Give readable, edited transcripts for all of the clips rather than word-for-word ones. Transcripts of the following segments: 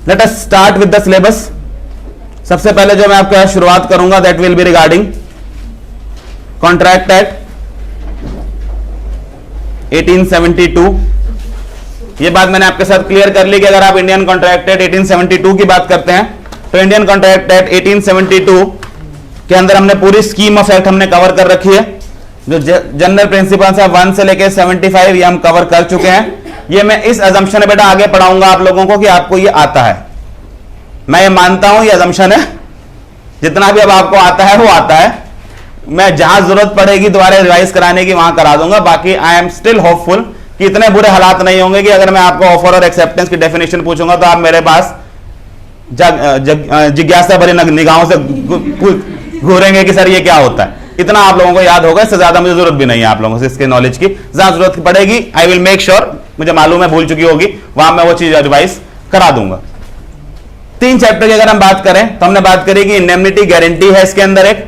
Let us start with the syllabus. सबसे पहले जो मैं आपको शुरुआत करूंगा that will be regarding contract act 1872। ये बात मैंने आपके साथ क्लियर कर ली कि अगर आप इंडियन कॉन्ट्रैक्ट एक्ट 1872 की बात करते हैं तो इंडियन कॉन्ट्रैक्ट एक्ट 1872 के अंदर हमने पूरी स्कीम ऑफ एक्ट हमने कवर कर रखी है। जो जनरल प्रिंसिपल्स है 1 से लेकर 75 ये हम कवर कर चुके हैं। ये मैं इस अजम्पशन है बेटा आगे पढ़ाऊंगा आप लोगों को कि आपको ये आता है। मैं ये मानता हूं ये अजम्पशन है, जितना भी अब आपको आता है वो आता है। मैं जहां जरूरत पड़ेगी दोबारा रिवाइज कराने की वहां करा दूंगा। बाकी आई एम स्टिल होपफुल कि इतने बुरे हालात नहीं होंगे कि अगर मैं आपको ऑफर और एक्सेप्टेंस की डेफिनेशन पूछूंगा तो आप मेरे पास जिज्ञासा भरी निगाहों से घूरेंगे कि सर ये क्या होता है। इतना आप लोगों को याद होगा, इससे ज्यादा मुझे जरूरत भी नहीं है आप लोगों से इसके नॉलेज की। जहां जरूरत पड़ेगी आई विल मेक श्योर, मुझे मालूम है भूल चुकी होगी, वहां मैं वो चीज रिवाइज करा दूंगा। 3 चैप्टर की अगर हम बात करें तो हमने बात करी कि इंडेमनिटी गारंटी है, इसके अंदर एक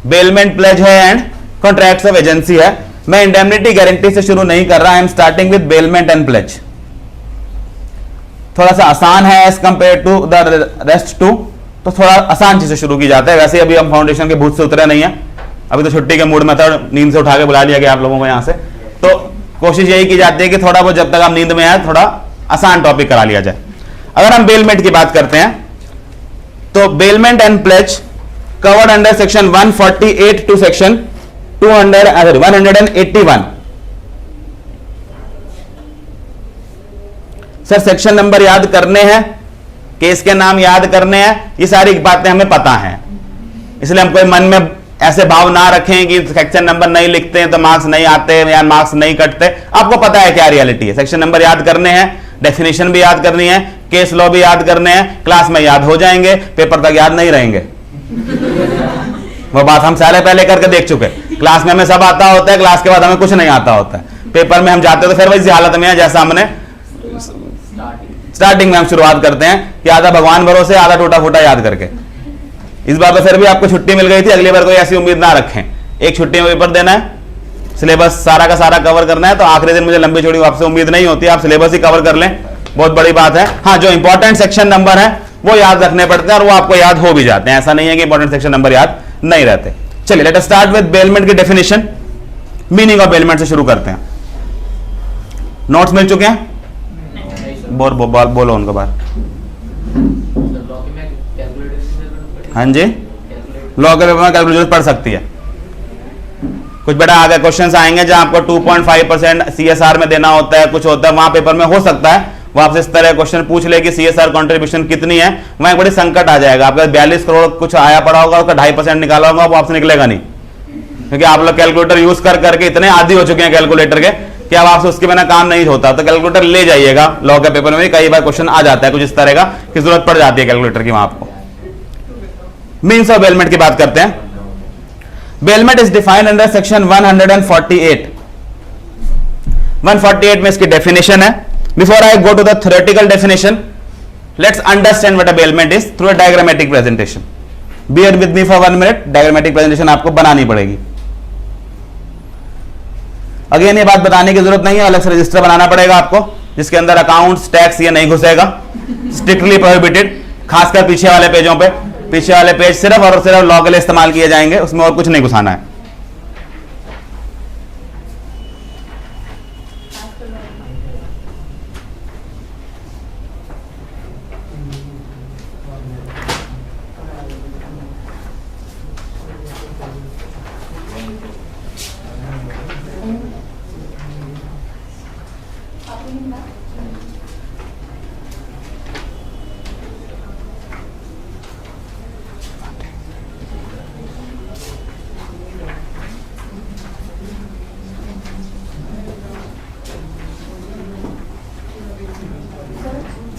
बेलमेंट प्लेज है एंड कॉन्ट्रैक्ट्स ऑफ एजेंसी है। मैं इंडेमनिटी गारंटी से शुरू नहीं कर रहा, I am starting with bailment and pledge. थोड़ा सा आसान है as compare to the rest two, तो थोड़ा आसान चीज से शुरू की जाता है। वैसे अभी हम फाउंडेशन के भूत से उतरे नहीं है, अभी तो छुट्टी के मूड में था, नींद से उठा के बुला लिया गया आप लोगों को यहां से। तो कोशिश यही की जाती है कि थोड़ा बहुत जब तक आप नींद में आए थोड़ा आसान टॉपिक करा लिया जाए। अगर हम बेलमेंट की बात करते हैं तो bailment and pledge covered under section 148 to section 181। Sir section number याद करने हैं, केस के नाम याद करने हैं, ये सारी बातें हमें पता हैं, इसलिए हम कोई मन में ऐसे भाव ना रखें कि सेक्शन नंबर नहीं लिखते हैं तो मार्क्स नहीं आते या मार्क्स नहीं कटते। आपको पता है क्या रियलिटी है। सेक्शन नंबर याद करने हैं, डेफिनेशन भी याद करनी है, केस लॉ भी याद करने हैं, क्लास में याद हो जाएंगे, पेपर तक याद नहीं रहेंगे। वो बात हम सारे पहले करके देख चुके। क्लास में हमें सब आता होता है, क्लास के बाद हमें कुछ नहीं आता होता है। पेपर में हम जाते तो फिर वैसी हालत में है जैसा हमने स्टार्टिंग में हम शुरुआत करते हैं कि आधा भगवान भरोसे आधा टूटा फूटा याद करके। इस बार तो फिर भी आपको छुट्टी मिल गई थी, अगली बार कोई ऐसी उम्मीद ना रखें। एक छुट्टी में पेपर देना है, सिलेबस सारा का सारा कवर करना है, तो आखिरी दिन मुझे लंबी चौड़ी आपसे उम्मीद नहीं होती, आप सिलेबस ही कवर कर लें, बहुत बड़ी बात है। हाँ, जो इंपॉर्टेंट सेक्शन नंबर है वो याद रखने पड़ते हैं और वो आपको याद हो भी जाते हैं। ऐसा नहीं है कि इंपॉर्टेंट सेक्शन नंबर याद नहीं रहते। चलिए let us start with bailment की डेफिनेशन, मीनिंग ऑफ बेलमेंट से शुरू करते हैं। नोट्स मिल चुके हैं? बोलो उनको बाहर। हाँ जी, लॉ के पेपर में कैलकुलेटर पढ़ सकती है। कुछ बेटा आगे क्वेश्चंस आएंगे जहां आपको 2.5% सीएसआर में देना होता है, कुछ होता है, वहां पेपर में हो सकता है वो आपसे इस तरह क्वेश्चन पूछ ले कि सीएसआर कंट्रीब्यूशन कितनी है, वहां एक बड़ी संकट आ जाएगा। आपका 42 करोड़ कुछ आया पड़ा होगा, उसका 2.5% निकाला होगा, वो आपसे निकलेगा नहीं, क्योंकि आप लोग कैलकुलेटर यूज कर करके इतने आदी हो चुके हैं कैलकुलेटर के कि अब आपसे उसके बिना काम नहीं होता। तो कैलकुलेटर ले जाइएगा, लॉ के पेपर में कई बार क्वेश्चन आ जाता है कुछ इस तरह का कि जरूरत पड़ जाती है कैलकुलेटर की वहां आपको। मीन्स ऑफ बेलमेंट की बात करते हैं। Bailment is defined under section 148। 148 में इसकी डेफिनेशन है। Before I go to the theoretical definition, let's understand what a bailment is through a diagrammatic presentation. Bear with me for 1 minute, diagrammatic presentation आपको बनानी पड़ेगी। अगेन ये बात बताने की जरूरत नहीं है, अलग से रजिस्टर बनाना पड़ेगा आपको जिसके अंदर अकाउंट्स टैक्स ये नहीं घुसेगा, स्ट्रिक्टली प्रोहिबिटेड। खासकर पीछे वाले पेजों पे, पीछे वाले पेज सिर्फ और सिर्फ लॉ के लिए इस्तेमाल किए जाएंगे, उसमें और कुछ नहीं घुसाना है।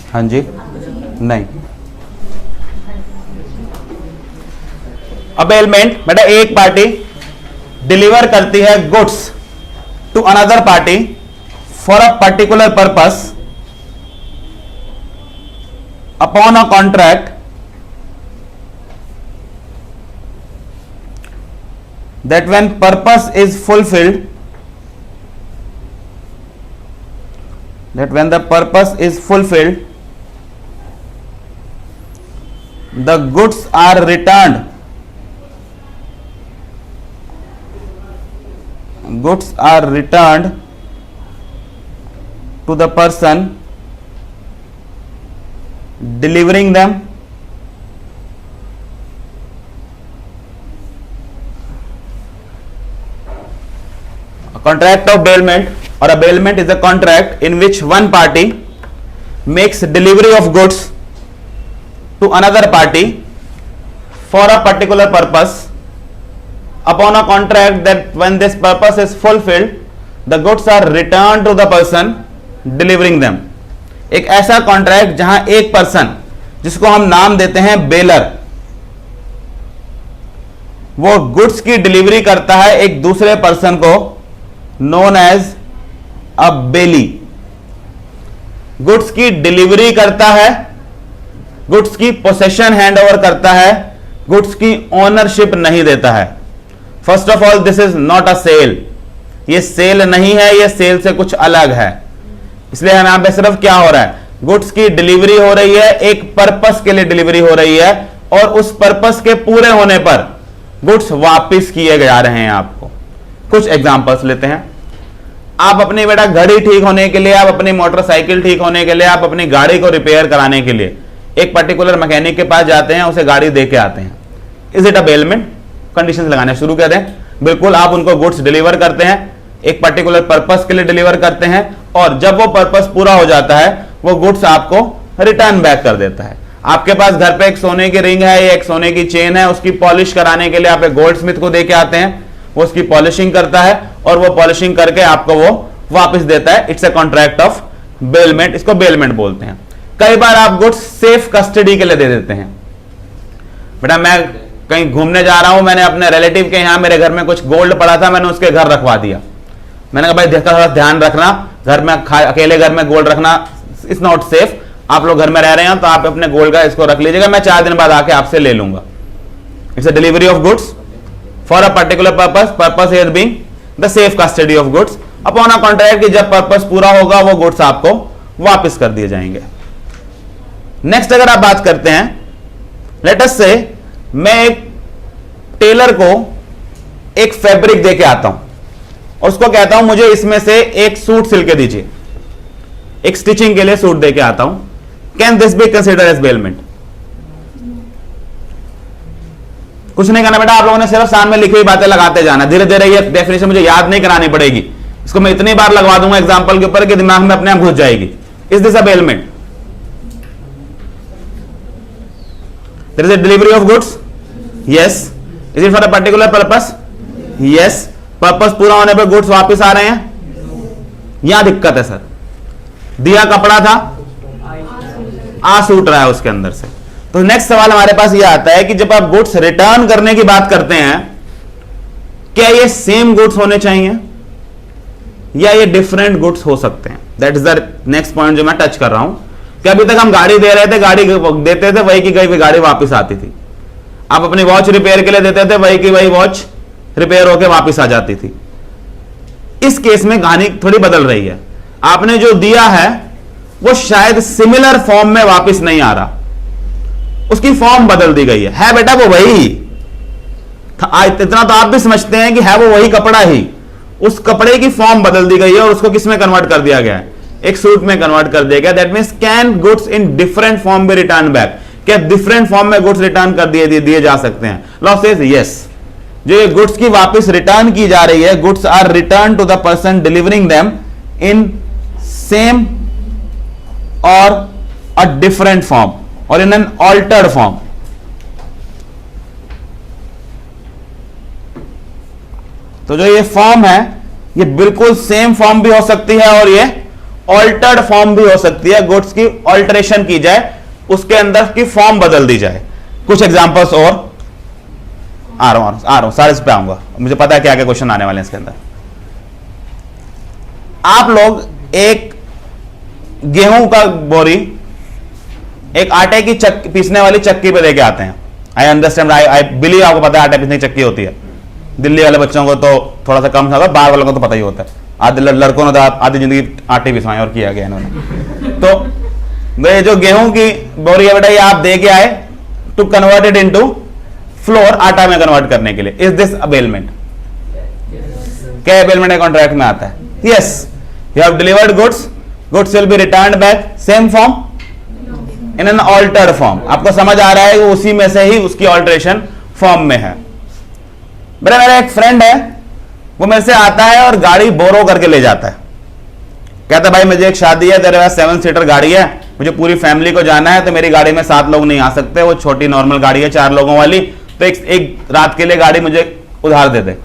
हाँ जी, नहीं। अब बेलमेंट बेटा एक पार्टी डिलीवर करती है goods to another party for a particular purpose upon a contract that when purpose is fulfilled, that when the purpose is fulfilled, the goods are returned, goods are returned to the person delivering them. A contract of bailment or a bailment is a contract in which one party makes delivery of goods to another party for a particular purpose. Upon a contract that when this purpose is fulfilled, the goods are returned to the person delivering them. एक ऐसा contract जहां एक person, जिसको हम नाम देते हैं baler, वो गुड्स की डिलीवरी करता है एक दूसरे पर्सन को, known as a bailee. Goods की डिलीवरी करता है, गुड्स की पोसेशन हैंड ओवर करता है, गुड्स की ओनरशिप नहीं देता है। First of all, this is not a sale, ये सेल नहीं है, ये सेल से कुछ अलग है। इसलिए हम यहां पे सिर्फ क्या हो रहा है, गुड्स की डिलीवरी हो रही है, एक पर्पस के लिए डिलीवरी हो रही है, और उस पर्पस के पूरे होने पर गुड्स वापस किए जा रहे हैं। आपको कुछ एग्जांपल्स लेते हैं। आप अपनी बेटा घड़ी ठीक होने के लिए, आप अपनी मोटरसाइकिल ठीक होने के लिए, आप अपनी गाड़ी को रिपेयर कराने के लिए एक पर्टिकुलर मैकेनिक के पास जाते हैं, उसे गाड़ी दे के आते हैं। Is it a bailment? Conditions लगाने शुरू कर दें। बिल्कुल, आप उनको गुड्स डिलीवर करते हैं, एक पर्टिकुलर पर्पस के लिए डिलीवर करते हैं, और जब वो पर्पस पूरा हो जाता है, वो गुड्स आपको रिटर्न बैक कर देता है। आपके पास घर पे एक सोने की रिंग है या एक सोने की चेन है, उसकी पॉलिश कराने के लिए आप एक गोल्ड स्मिथ को देके आते हैं, वो उसकी पॉलिशिंग करता है, और वो पॉलिशिंग करके आपको वो वापस देता है। It's a contract of bailment, इसको बेलमेंट बोलते हैं। कई बार आप गुड्स सेफ कस्टडी के लिए दे देते हैं। बेटा मैं कहीं घूमने जा रहा हूं, मैंने अपने रिलेटिव के यहां, मेरे घर में कुछ गोल्ड पड़ा था, मैंने उसके घर रखवा दिया। मैंने कहा भाई थोड़ा ध्यान रखना, घर में अकेले घर में गोल्ड रखना इज नॉट सेफ। आप लोग घर में रह रहे हैं तो आप अपने गोल्ड का इसको रख लीजिएगा, मैं 4 दिन बाद आके आपसे ले लूंगा। It's a delivery of goods for a particular purpose, purpose here being the safe custody of goods upon a contract कि जब पर्पस पूरा होगा वो गुड्स आपको वापस कर दिए जाएंगे। नेक्स्ट अगर आप बात करते हैं, लेट अस से मैं एक टेलर को एक फैब्रिक देके आता हूं और उसको कहता हूं मुझे इसमें से एक सूट सिल के दीजिए, एक स्टिचिंग के लिए सूट देके आता हूं। Can this be consider as bailment? कुछ नहीं करना बेटा, आप लोगों ने सिर्फ सामने लिखी हुई बातें लगाते जाना, धीरे धीरे ये डेफिनेशन मुझे याद नहीं करानी पड़ेगी, इसको मैं इतनी बार लगवा दूंगा एग्जांपल के ऊपर कि दिमाग में अपने आप घुस जाएगी। Is this a bailment? There is a delivery of goods, yes. Is it for a particular purpose? Yes. Purpose पूरा होने पर गुड्स वापस आ रहे हैं। यहां दिक्कत है सर, दिया कपड़ा था, आ सूट रहा है उसके अंदर से। तो नेक्स्ट सवाल हमारे पास यह आता है कि जब आप गुड्स रिटर्न करने की बात करते हैं, क्या ये सेम गुड्स होने चाहिए या ये डिफरेंट गुड्स हो सकते हैं? That is the next point जो मैं टच कर रहा हूं कि अभी तक हम गाड़ी दे रहे थे, गाड़ी देते थे, वही की गई गाड़ी वापस आती थी। आप अपनी वॉच रिपेयर के लिए देते थे, वही की वही वॉच रिपेयर होकर वापस आ जाती थी। इस केस में कहानी थोड़ी बदल रही है। आपने जो दिया है वो शायद सिमिलर फॉर्म में वापस नहीं आ रहा, उसकी फॉर्म बदल दी गई है बेटा वो वही, इतना तो आप भी समझते हैं कि है वो वही कपड़ा ही, उस कपड़े की फॉर्म बदल दी गई है और उसको किस में कन्वर्ट कर दिया गया है? एक सूट में कन्वर्ट कर दिया गया। That means can goods in different form be return back? क्या डिफरेंट फॉर्म में गुड्स रिटर्न कर दिए जा सकते हैं? Law says yes. जो ये गुड्स की वापस रिटर्न की जा रही है, goods are return to the person delivering them in same or a different form और इन एन ऑल्टर्ड फॉर्म। तो जो ये फॉर्म है ये बिल्कुल सेम फॉर्म भी हो सकती है और ये ऑल्टर्ड फॉर्म भी हो सकती है। गुड्स की ऑल्टरेशन की जाए, उसके अंदर की फॉर्म बदल दी जाए। कुछ एग्जांपल्स और आ रहा हूं सारे इस पे आऊंगा, मुझे पता है क्या क्या क्वेश्चन आने वाले हैं इसके अंदर। आप लोग एक गेहूं का बोरी एक आटे की पीसने वाली चक्की पे लेके आते हैं। आई अंडरस्टैंड, आई बिलीव आपको पता है आटे पीसने की चक्की होती है। दिल्ली वाले बच्चों को तो थोड़ा सा कम होगा, बाहर वालों को तो पता ही होता है। आधे लड़कों ने तो आधी जिंदगी आटे पिसवाए और किया गया इन्होंने। तो ये जो गेहूं की बोरी है बेटा, ये आप दे के आए, to convert it into flour, आटा में कन्वर्ट करने के लिए। Is this a bailment? क्या अबेलमेंट है कॉन्ट्रैक्ट में आता है? Yes, you have delivered goods, goods will be returned back same form in an altered form. आपको समझ आ रहा है कि उसी में से ही उसकी ऑल्टरेशन फॉर्म में है। मेरा एक फ्रेंड है, वो मेरे से आता है और गाड़ी बोरो करके ले जाता है। कहता है भाई मुझे एक शादी है, तेरे पास 7 सीटर गाड़ी है, मुझे पूरी फैमिली को जाना है, तो मेरी गाड़ी में 7 लोग नहीं आ सकते, वो छोटी नॉर्मल गाड़ी है 4 लोगों वाली, तो एक रात के लिए गाड़ी मुझे उधार दे दे।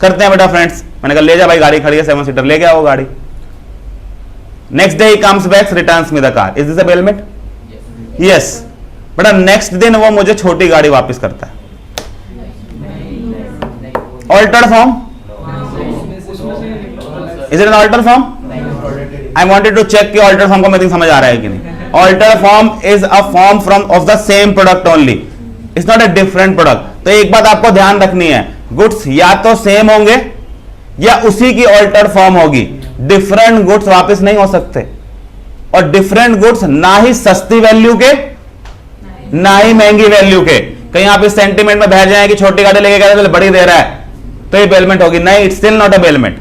करते हैं बेटा फ्रेंड्स। मैंने कहा ले जा भाई, गाड़ी खड़ी है 7 सीटर, ले गया वो गाड़ी। नेक्स्ट डे ही comes back, returns me the car. Is this a bailment? Yes. बेटा नेक्स्ट दिन वो मुझे छोटी गाड़ी वापस करता है। Altered form? Is it an altered form? I wanted to check कि ऑल्टर्ड फॉर्म का मीनिंग समझ आ रहा है कि नहीं। Altered form is a form from of the same product only, it's not a different product. तो एक बात आपको ध्यान रखनी है, गुड्स या तो सेम होंगे या उसी की ऑल्टर्ड फॉर्म होगी। डिफरेंट गुड्स वापस नहीं हो सकते, और डिफरेंट गुड्स ना ही सस्ती वैल्यू के ना ही महंगी वैल्यू के। कहीं आप इस सेंटीमेंट में बह जाए कि छोटी गाड़ी लेके गए तो बड़ी दे रहा है तो ये बेलमेंट होगी, नहीं, it's still not a bailment.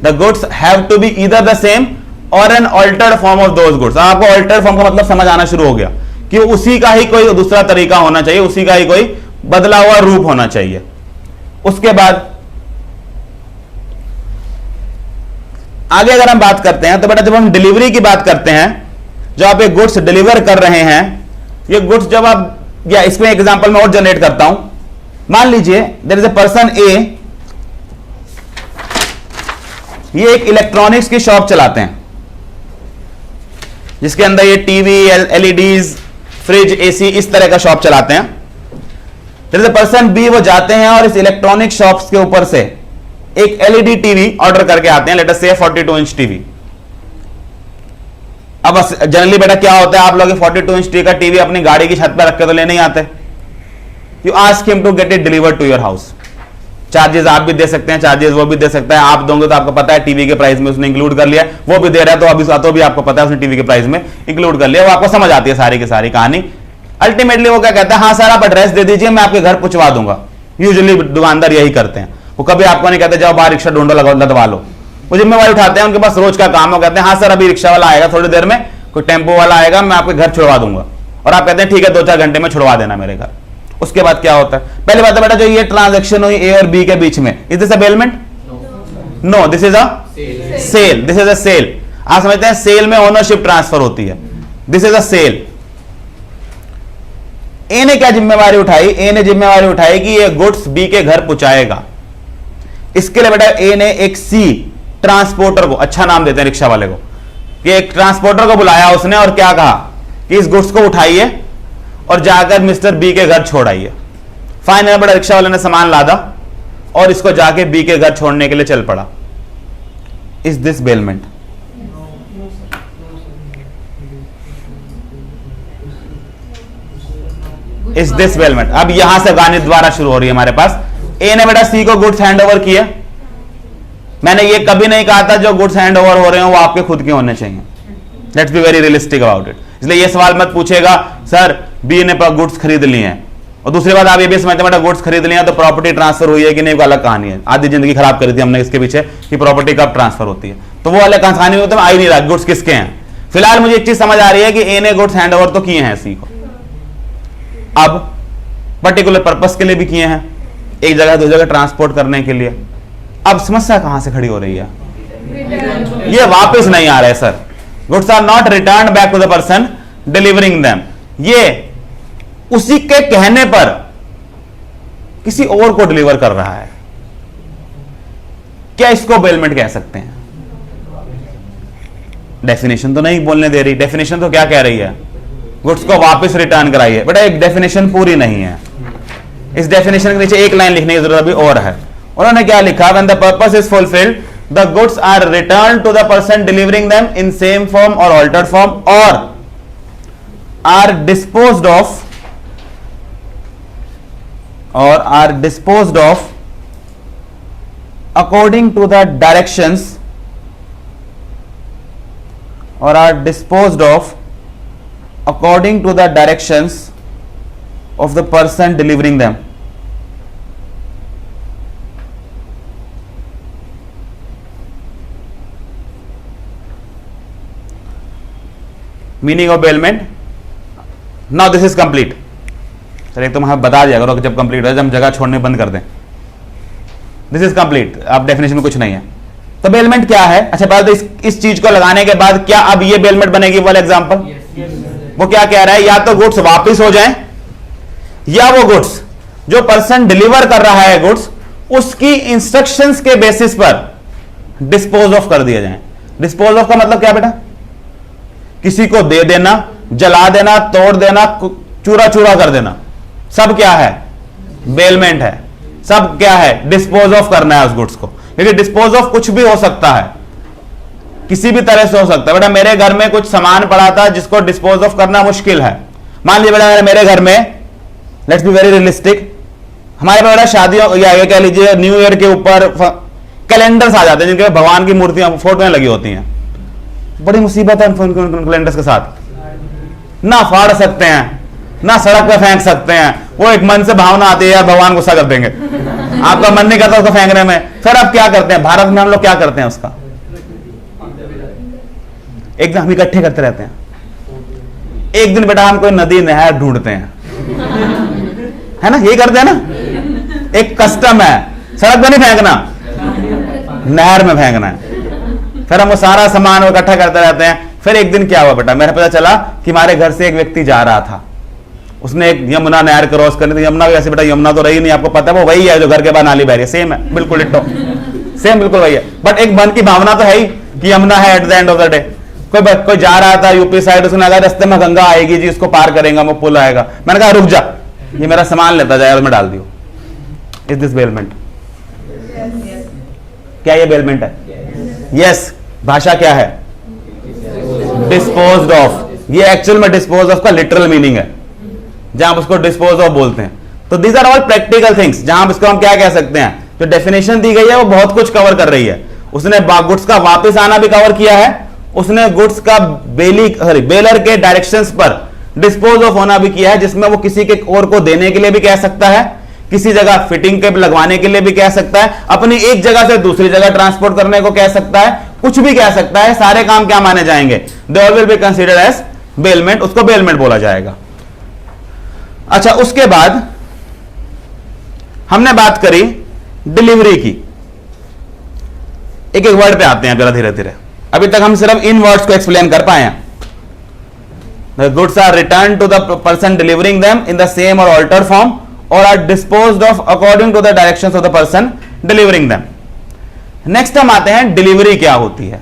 The goods have to be either the same और an altered form of those goods. आपको ऑल्टर्ड फॉर्म का मतलब समझ आना शुरू हो गया कि उसी का ही कोई दूसरा तरीका होना चाहिए, उसी का ही कोई बदला हुआ रूप होना चाहिए। उसके बाद आगे अगर हम बात करते हैं तो बेटा जब हम डिलीवरी की बात करते हैं, जब आप एक गुड्स डिलीवर कर रहे हैं, ये गुड्स जब आप, या इसमें एग्जांपल मैं और जनरेट करता हूं। मान लीजिए देयर इज अ पर्सन ए, ये एक इलेक्ट्रॉनिक्स की शॉप चलाते हैं जिसके अंदर ये टीवी, एलईडीज, फ्रिज, एसी, इस तरह का शॉप चलाते हैं। There is a person B, वो जाते हैं और इस इलेक्ट्रॉनिक शॉप्स के ऊपर से एक एलईडी टीवी ऑर्डर करके आते हैं, लेट अस से 42 इंच टीवी। अब जनरली बेटा क्या होता है, आप लोग 42 इंच का टीवी अपनी गाड़ी की छत पर रख के तो ले नहीं आते। You ask him to get it delivered to your house. Charges आप भी दे सकते हैं, चार्जेस वो भी दे सकता है। आप दोगे तो आपको पता है टीवी के प्राइस में उसने इंक्लूड कर लिया, वो भी दे रहा है तो अभी तो भी आपको पता है उसने टीवी के प्राइस में इंक्लूड कर लिया, वो आपको समझ आती है सारी की सारी कहानी। अल्टीमेटली वो क्या कहता है, हाँ सर आप एड्रेस दे दीजिए, मैं आपके घर पहुंचवा दूंगा। यूजुअली दुकानदार यही करते हैं, वो कभी आपको नहीं कहते जाओ बाहर रिक्शा ढूंढो लदवा लो, वो जिम्मेवारी उठाते हैं, उनके पास रोज का काम हो। कहते हैं हाँ सर अभी रिक्शा वाला आएगा थोड़ी देर में, कोई टेम्पो वाला आएगा, मैं आपके घर छुड़वा दूंगा। और आप कहते हैं ठीक है 2-4 घंटे में छुड़वा देना मेरे घर। उसके बाद क्या होता है, पहले बात है बेटा जो ये ट्रांजैक्शन हुई ए और बी के बीच में, is this a bailment? No, this is a sale. This is a sale. आप समझते हैं सेल में ओनरशिप ट्रांसफर होती है, this is a sale. A ने क्या जिम्मेवारी उठाई, ए ने जिम्मेवारी उठाई कि ये गुड्स बी के घर पहुंचाएगा। इसके लिए बेटा ए ने एक सी ट्रांसपोर्टर को, अच्छा नाम देते हैं रिक्शा वाले को, कि एक ट्रांसपोर्टर को बुलाया उसने और क्या कहा कि इस गुड्स को उठाइए और जाकर मिस्टर बी के घर छोड़ आइए। फाइनल बड़ा रिक्शा वाले ने सामान लादा और इसको जाके बी के घर छोड़ने के लिए चल पड़ा। Is this bailment? Is this bailment? अब यहां से गाने द्वारा शुरू हो रही है हमारे पास। ए ने बेटा सी को गुड्स हैंड ओवर किए। मैंने ये कभी नहीं कहा था जो गुड्स हैंड ओवर हो रहे हो वो आपके खुद के होने चाहिए। Let's be very realistic about it. इसलिए ये सवाल मत पूछेगा सर बी ने गुड्स खरीद लिए हैं, और दूसरी बात आप ये भी समझते बेटा गुड्स खरीद लिया तो प्रॉपर्टी ट्रांसफर हुई है कि नहीं, वो अलग कहानी है। आधी जिंदगी खराब करी थी हमने इसके पीछे कि प्रॉपर्टी कब ट्रांसफर होती है, तो वो अलग कहानी होती है, आई नहीं रहा गुड्स किसके हैं। फिलहाल मुझे एक चीज समझ आ रही है कि ए ने गुड्स हैंड ओवर तो किए हैं सी को, अब पर्टिकुलर पर्पस के लिए भी किए हैं, एक जगह दूसरी जगह ट्रांसपोर्ट करने के लिए। अब समस्या कहां से खड़ी हो रही है, ये वापस नहीं आ रहे sir. Goods are not return back to the person delivering them. ये उसी के कहने पर किसी और को डिलीवर कर रहा है, क्या इसको बेलमेंट कह सकते हैं? डेफिनेशन तो नहीं बोलने दे रही। डेफिनेशन तो क्या कह रही है, गुड्स को वापस रिटर्न कराइए। बेटा एक डेफिनेशन पूरी नहीं है, इस डेफिनेशन के नीचे एक लाइन लिखने की जरूरत अभी और है। उन्होंने क्या लिखा, when the purpose is fulfilled the goods are returned to the person delivering them in same form or altered form or are disposed of according to the directions of the person delivering them. Meaning of bailment. Now this is complete. Sir एक तो हम बता दिया करो जब complete हो जाए, हम जगह छोड़ने बंद कर दें. दिस इज कंप्लीट, आप डेफिनेशन में कुछ नहीं है. तो बेलमेंट क्या है? अच्छा पहले तो इस चीज को लगाने के बाद क्या अब ये बेलमेंट बनेगी? वाला एग्जांपल वो क्या कह रहा है, या तो गुड्स वापस हो जाएं या वो गुड्स जो पर्सन डिलीवर कर रहा है गुड्स उसकी इंस्ट्रक्शंस के बेसिस पर डिस्पोज ऑफ कर दिए जाएं. डिस्पोज ऑफ का मतलब क्या बेटा? किसी को दे देना, जला देना, तोड़ देना, चूरा चूरा कर देना, सब क्या है? बेलमेंट है. सब क्या है? डिस्पोज ऑफ करना है उस गुड्स को. क्योंकि डिस्पोज ऑफ कुछ भी हो सकता है, किसी भी तरह से हो सकता है. बेटा मेरे घर में कुछ सामान पड़ा था जिसको डिस्पोज ऑफ करना मुश्किल है. मान लीजिए बेटा मेरे घर में, लेट्स बी वेरी रियलिस्टिक, हमारे पास बेटा शादियों या ये कह लीजिए न्यू ईयर के ऊपर कैलेंडर्स आ जाते हैं जिनके भगवान की मूर्तियां फोटोएं लगी होती हैं. बड़ी मुसीबत है कैलेंडर्स के साथ. ना फाड़ सकते हैं, ना सड़क पे फेंक सकते हैं. वो एक मन से भावना आती है यार भगवान गुस्सा कर देंगे, आपका मन नहीं करता उसको फेंकने में. फिर आप क्या करते हैं? भारत में हम लोग क्या करते हैं उसका एक दिन हम इकट्ठे करते रहते हैं. एक दिन बेटा हम कोई नदी नहर ढूंढते हैं, है ना, यही करते हैं ना. एक कस्टम है, सड़क पे नहीं फेंकना, नहर में फेंकना है. फिर हम वो सारा सामान इकट्ठा करते रहते हैं. फिर एक दिन क्या हुआ बेटा, मेरे पता चला कि हमारे घर से एक व्यक्ति जा रहा था, उसने एक यमुना नहर क्रॉस करनी थी. यमुना वैसे बेटा यमुना तो रही नहीं, आपको पता है वो वही है जो घर के बाहर नाली बह रही है. सेम है, बिल्कुल डिट्टो, सेम बिल्कुल वही है. बट एक मन की भावना तो है ही कि यमुना है at the end of the day. कोई जा रहा था यूपी साइड, उसने लगा रास्ते में गंगा आएगी जी, उसको पार करेंगे, वो पुल आएगा. मैंने कहा रुक जा, ये मेरा सामान लेता जाएगा, मैं डाल दियो. Is this bailment? क्या ये बेलमेंट है? यस. भाषा क्या है? Disposed of. ये एक्चुअल में डिस्पोज ऑफ का लिटरल मीनिंग है, जहां आप उसको डिस्पोज ऑफ बोलते हैं. तो these are all practical things, जहां आप इसको हम क्या कह सकते हैं, जो डेफिनेशन दी गई है वो बहुत कुछ कवर कर रही है. उसने गुड्स का वापस आना भी कवर किया है, उसने गुड्स का बेलर के डायरेक्शंस पर डिस्पोज ऑफ होना भी किया है, जिसमें वो किसी के और को देने के लिए भी कह सकता है, किसी जगह फिटिंग के लगवाने के लिए भी कह सकता है, अपनी एक जगह से दूसरी जगह ट्रांसपोर्ट करने को कह सकता है, कुछ भी कह सकता है. सारे काम क्या माने जाएंगे? They all will be considered as bailment. उसको बेलमेंट बोला जाएगा. अच्छा उसके बाद हमने बात करी डिलीवरी की. एक एक वर्ड पे आते हैं जरा धीरे धीरे. अभी तक हम सिर्फ इन वर्ड्स को एक्सप्लेन कर पाए हैं. The goods are returned to the person delivering them in the same or altered form or are disposed of according to the directions of the person delivering them. Next हम आते हैं delivery क्या होती है.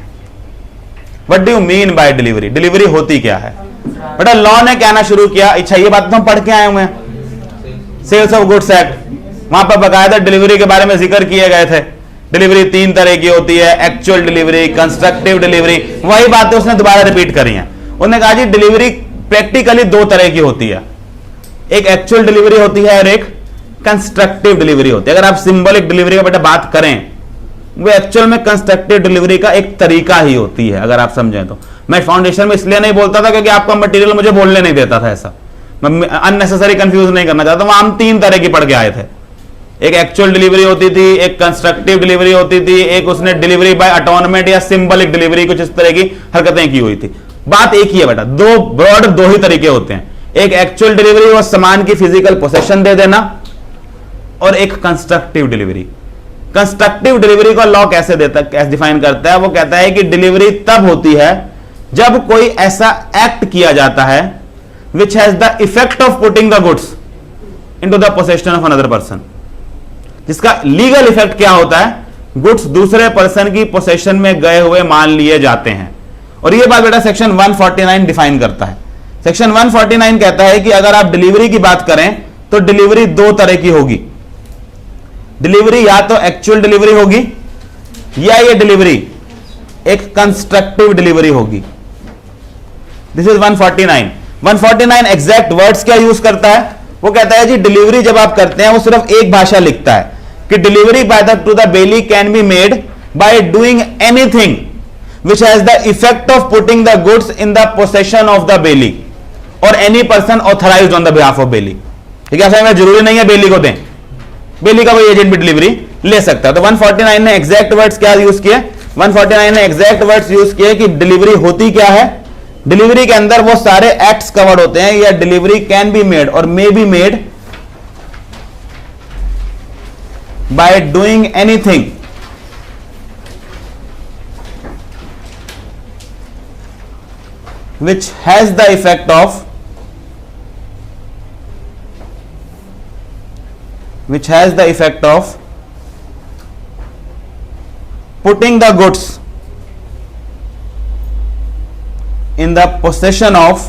What do you mean by delivery? Delivery होती क्या है? बेटा लॉ ने कहना शुरू किया. अच्छा ये बात तो हम पढ़ के आए हुए हैं, सेल्स ऑफ गुड्स एक्ट, वहां पर बकायदा डिलीवरी के बारे में जिक्र किए गए थे. डिलीवरी तीन तरह की होती है, एक्चुअल डिलीवरी, कंस्ट्रक्टिव डिलीवरी. वही बातें उसने दोबारा रिपीट करी हैं. उन्होंने कहा जी डिलीवरी प्रैक्टिकली दो तरह की होती है, एक एक्चुअल डिलीवरी होती है और एक कंस्ट्रक्टिव डिलीवरी होती है. अगर आप सिंबॉलिक डिलीवरी का बेटा बात करें, वो एक्चुअल में कंस्ट्रक्टिव डिलीवरी का एक तरीका ही होती है. अगर आप समझें तो मैं फाउंडेशन में इसलिए नहीं बोलता था क्योंकि आपका मटेरियल मुझे बोलने नहीं देता था, ऐसा मैं अननेसेसरी कंफ्यूज नहीं करना चाहता. वहां हम तीन तरह की पढ़ के आए थे. एक एक्चुअल डिलीवरी होती थी, एक कंस्ट्रक्टिव डिलीवरी होती थी, एक उसने डिलीवरी बाय अटॉनमेंट या सिंबॉलिक डिलीवरी, कुछ इस तरह की हरकतें की हुई थी. बात एक ही है बेटा, दो ब्रॉड दो ही तरीके होते हैं. एक एक्चुअल डिलीवरी, वो सामान की फिजिकल पोसेशन दे देना, और एक कंस्ट्रक्टिव डिलीवरी. कंस्ट्रक्टिव डिलीवरी को लॉ कैसे डिफाइन करता है? वो कहता है कि डिलीवरी तब होती है जब कोई ऐसा एक्ट किया जाता है विच has the effect of putting the goods into the possession of another person. जिसका लीगल इफेक्ट क्या होता है? गुड्स दूसरे पर्सन की पोसेशन में गए हुए मान लिए जाते हैं. और ये बात बेटा सेक्शन 149 डिफाइन करता है. सेक्शन 149 कहता है कि अगर आप डिलीवरी की बात करें तो डिलीवरी दो तरह की होगी. डिलीवरी या तो एक्चुअल डिलीवरी होगी या ये डिलीवरी एक कंस्ट्रक्टिव डिलीवरी होगी. This is 149. 149 एग्जैक्ट वर्ड्स क्या यूज करता है? वो कहता है जी डिलीवरी जब आप करते हैं वो सिर्फ एक भाषा लिखता है कि delivery by the two the belly can be made by doing anything which has the effect of putting the goods in the possession of the bailey or any person authorized on the behalf of bailey. ठीक है, ऐसा जरूरी नहीं है बेली को दें, बेली का कोई एजेंट भी डिलीवरी ले सकता है। तो 149 ने एग्जैक्ट वर्ड्स क्या यूज किए, 149 ने एग्जैक्ट वर्ड्स यूज किए कि डिलीवरी होती क्या है, डिलीवरी के अंदर वो सारे एक्ट्स कवर्ड होते हैं, या डिलीवरी कैन बी मेड और may be made by doing anything which has the effect of putting the goods in the possession of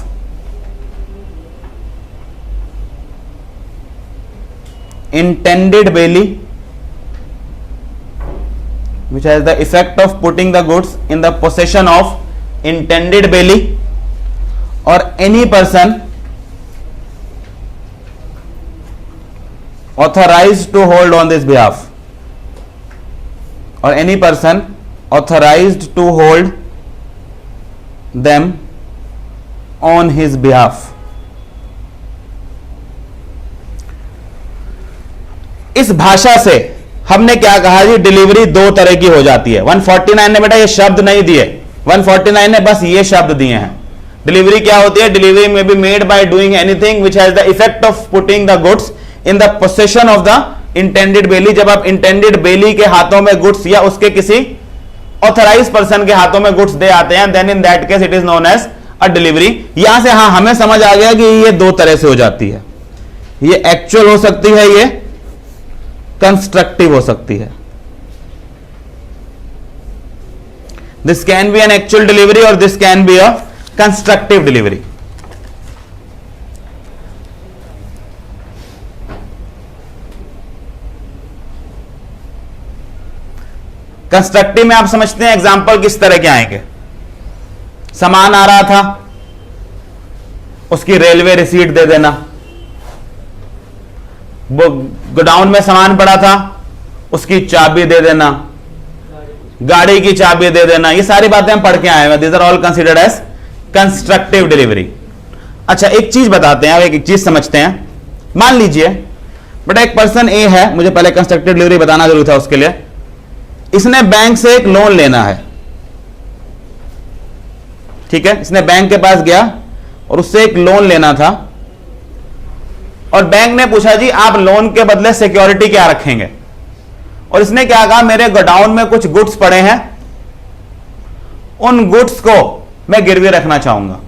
intended bailey, which has the effect of putting the goods in the possession of intended bailey or any person authorized to hold on this behalf, or any person authorized to hold them on his behalf. इस भाषा से हमने क्या कहा जी, delivery दो तरह की हो जाती है। 149 ने बेटा ये शब्द नहीं दिए, 149 ने बस ये शब्द दिए हैं। डिलीवरी क्या होती है, डिलीवरी में be made by doing anything which has the effect of putting the goods in the possession of the intended bailee. जब आप इंटेंडेड बेली के हाथों में गुड्स या उसके किसी ऑथराइज पर्सन के हाथों में गुड्स दे आते हैं, then in that case it is known as a delivery. यहां से हाँ हमें समझ आ गया कि ये दो तरह से हो जाती है, ये एक्चुअल हो सकती है, ये कंस्ट्रक्टिव हो सकती है। This can be an actual delivery और this can be a constructive delivery. Constructive में आप समझते हैं एग्जाम्पल किस तरह के आएंगे, सामान आ रहा था, उसकी रेलवे रिसीट दे देना, वो गोडाउन में सामान पड़ा था, उसकी चाबी दे देना, गाड़ी की चाबी दे देना, ये सारी बातें हम पढ़ के आए हैं। These are all considered as constructive delivery. अच्छा एक चीज बताते हैं, एक चीज समझते हैं। मान लीजिए बेटा एक पर्सन ए है, मुझे पहले कंस्ट्रक्टिव डिलीवरी बताना जरूरी था उसके लिए। इसने बैंक से एक लोन लेना है, ठीक है, इसने बैंक के पास गया और उससे एक लोन लेना था, और बैंक ने पूछा जी आप लोन के बदले सिक्योरिटी क्या रखेंगे, और इसने क्या कहा मेरे गोडाउन में कुछ गुड्स पड़े हैं, उन गुड्स को मैं गिरवी रखना चाहूंगा।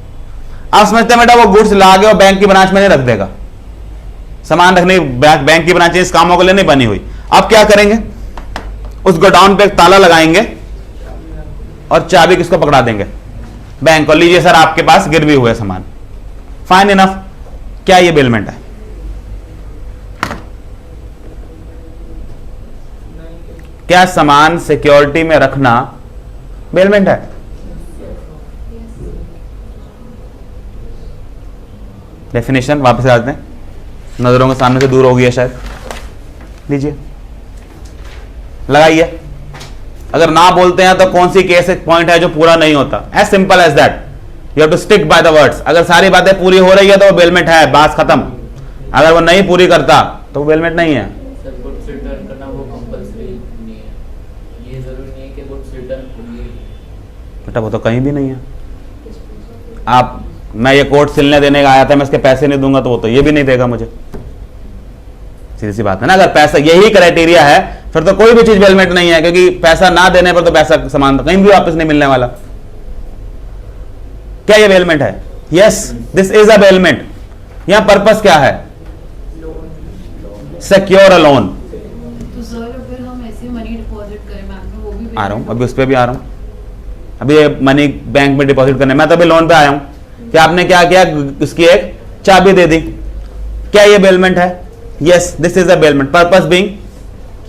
आप समझते हैं बेटा वो गुड्स ला के और बैंक की ब्रांच में नहीं रख देगा, सामान रखने बैंक की ब्रांच इस कामों के लिए नहीं बनी हुई। आप क्या करेंगे, उस गोडाउन पे एक ताला लगाएंगे और चाबी किसको पकड़ा देंगे, बैंक को, लीजिए सर आपके पास गिरवी हुए सामान। फाइन इनफ, क्या ये बेलमेंट है? क्या सामान सिक्योरिटी में रखना बेलमेंट है? डेफिनेशन वापस आ जाते हैं, नजरों के सामने से दूर हो गया शायद, लीजिए लगाइए। अगर ना बोलते हैं तो कौन सी केस पॉइंट है जो पूरा नहीं होता? As simple as that, you have to stick by the words. अगर सारी बातें पूरी हो रही है तो वो बेलमेंट है, बात खत्म। अगर वो नहीं पूरी करता तो वो बेलमेंट नहीं है। बेटा वो तो कहीं भी नहीं है। आप, मैं ये कोट सिलने देने का आया था, मैं इसके पैसे नहीं दूंगा तो वो तो ये भी नहीं देगा मुझे, सीधी सी बात है ना। अगर पैसा यही क्राइटेरिया है फिर तो कोई भी चीज बेलमेंट नहीं है, क्योंकि पैसा ना देने पर तो पैसा सामान तो कहीं भी वापस नहीं मिलने वाला। क्या ये बेलमेंट है? Yes, this is a bailment. यहां पर्पस क्या है? सिक्योर अ लोन। तो सर अगर हम ऐसे मनी डिपॉजिट करें बैंक में, वो भी आ रहा हूं, अभी उस पर भी आ रहा हूं। अभी मनी बैंक में डिपॉजिट करने, मैं तो अभी लोन पे आया हूं कि आपने क्या किया, उसकी एक चाबी दे दी। क्या ये बेलमेंट है? Yes, this is a bailment. Purpose being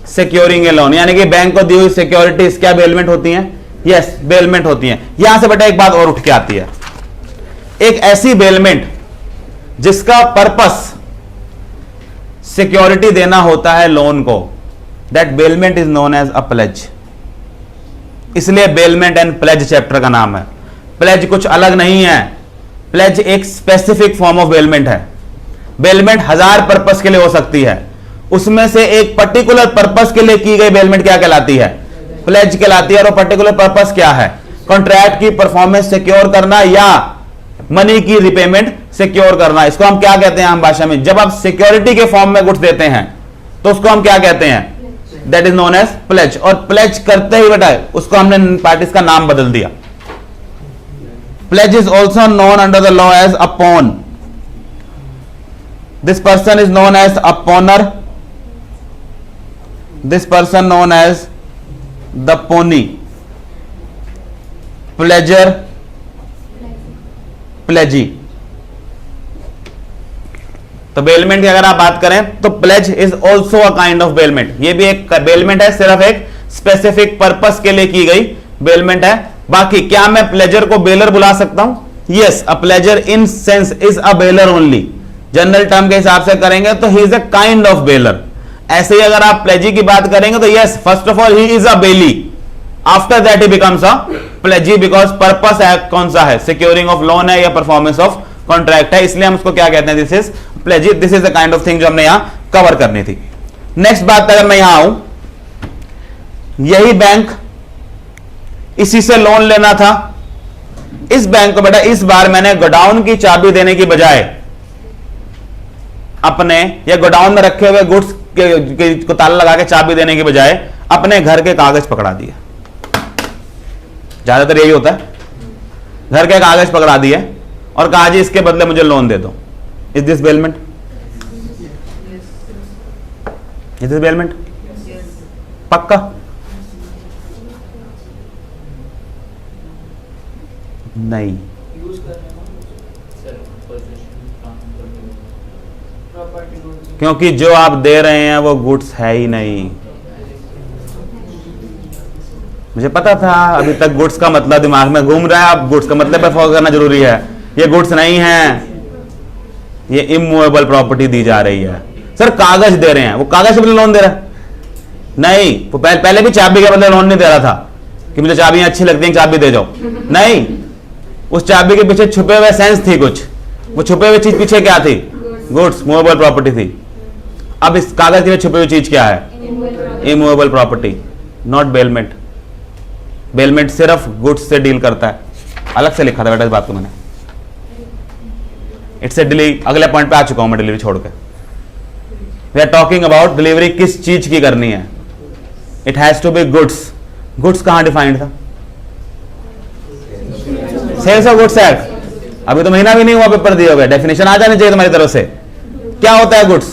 securing A loan, यानी कि बैंक को दी हुई सिक्योरिटीज क्या बेलमेंट होती हैं? यस, बेलमेंट होती हैं। यहां से बेटा एक बात और उठ के आती है, एक ऐसी बेलमेंट जिसका पर्पस सिक्योरिटी देना होता है लोन को, that bailment is known as a pledge. इसलिए बेलमेंट एंड प्लेज चैप्टर का नाम है। प्लेज कुछ अलग नहीं है, प्लेज एक स्पेसिफिक फॉर्म ऑफ बेलमेंट है। बेलमेंट 1000 पर्पस के लिए हो सकती है, उसमें से एक पर्टिकुलर पर्पस के लिए की गई बेलमेंट क्या कहलाती है? प्लेज कहलाती है। और वो पर्टिकुलर पर्पस क्या है? कॉन्ट्रैक्ट की परफॉर्मेंस सिक्योर करना या मनी की रिपेमेंट सिक्योर करना। इसको हम क्या कहते हैं आम भाषा में? जब आप सिक्योरिटी के फॉर्म में गुड्स देते हैं तो उसको हम क्या कहते हैं? That is known as pledge. और प्लेज करते ही बेटा उसको हमने पार्टीज का नाम बदल दिया। Pledge is also known under the law as a pawn. This person is known as a pawnor, this person known as the pawnee, pledger, pledgee. तो बेलमेंट की अगर आप बात करें तो pledge is also a kind of bailment. ये भी एक बेलमेंट है, सिर्फ एक स्पेसिफिक पर्पस के लिए की गई बेलमेंट है। बाकी क्या मैं प्लेजर को बेलर बुला सकता हूं? Yes, a pledger in sense is a bailor only. General term के हिसाब से करेंगे तो he is a kind of bailor. ऐसे ही अगर आप प्लेजी की बात करेंगे तो yes, first of all he is a bailee, after that he becomes a pledgee, because purpose है कौन सा है? सिक्योरिंग ऑफ लोन है या परफॉर्मेंस ऑफ कॉन्ट्रैक्ट है, इसलिए हम उसको क्या कहते हैं? This is प्लेजी। This is the kind of thing जो हमने यहां कवर करनी थी। नेक्स्ट बात अगर मैं यहां आऊं, यही बैंक इसी से लोन लेना था। इस बैंक को बेटा इस बार मैंने गोडाउन की चाबी देने की बजाय अपने या गोडाउन में रखे हुए गुड्स को ताला लगा के चाबी देने की बजाय अपने घर के कागज पकड़ा दिए। ज्यादातर यही होता है, घर के कागज पकड़ा दिए और कहा जी इसके बदले मुझे लोन दे दो। Is this bailment? Is this bailment? पक्का? नहीं, क्योंकि जो आप दे रहे हैं वो गुड्स है ही नहीं। मुझे पता था अभी तक गुड्स का मतलब दिमाग में घूम रहा है, अब गुड्स का मतलब पर फोकस करना जरूरी है। ये गुड्स नहीं है, ये इमूवेबल प्रॉपर्टी दी जा रही है। सर कागज दे रहे हैं, वो कागज के बदले लोन दे रहा है? नहीं, वो पहले भी चाबी के बदले लोन नहीं दे रहा था कि मुझे चाबियां अच्छी लगती हैं चाबी दे जाओ। नहीं, उस चाबी के पीछे छुपे हुए सेंस थी कुछ। वो छुपे हुए चीज पीछे क्या थी? गुड्स, मूवेबल प्रॉपर्टी थी। अब इस कागज के छुपी हुई चीज क्या है? Immovable property, not bailment. Bailment सिर्फ गुड्स से डील करता है। अलग से लिखा था बेटा इस बात को मैंने। इट्स ए डिलीवरी, अगले पॉइंट पे आ चुका हूं मैं डिलीवरी छोड़ के। We are talking about delivery किस चीज की करनी है। It has to be goods. Goods कहां डिफाइंड था? Sales of goods act. अभी तो महीना भी नहीं हुआ पेपर दिए हुए, डेफिनेशन आ जानी चाहिए तुम्हारी तरफ से। क्या होता है goods?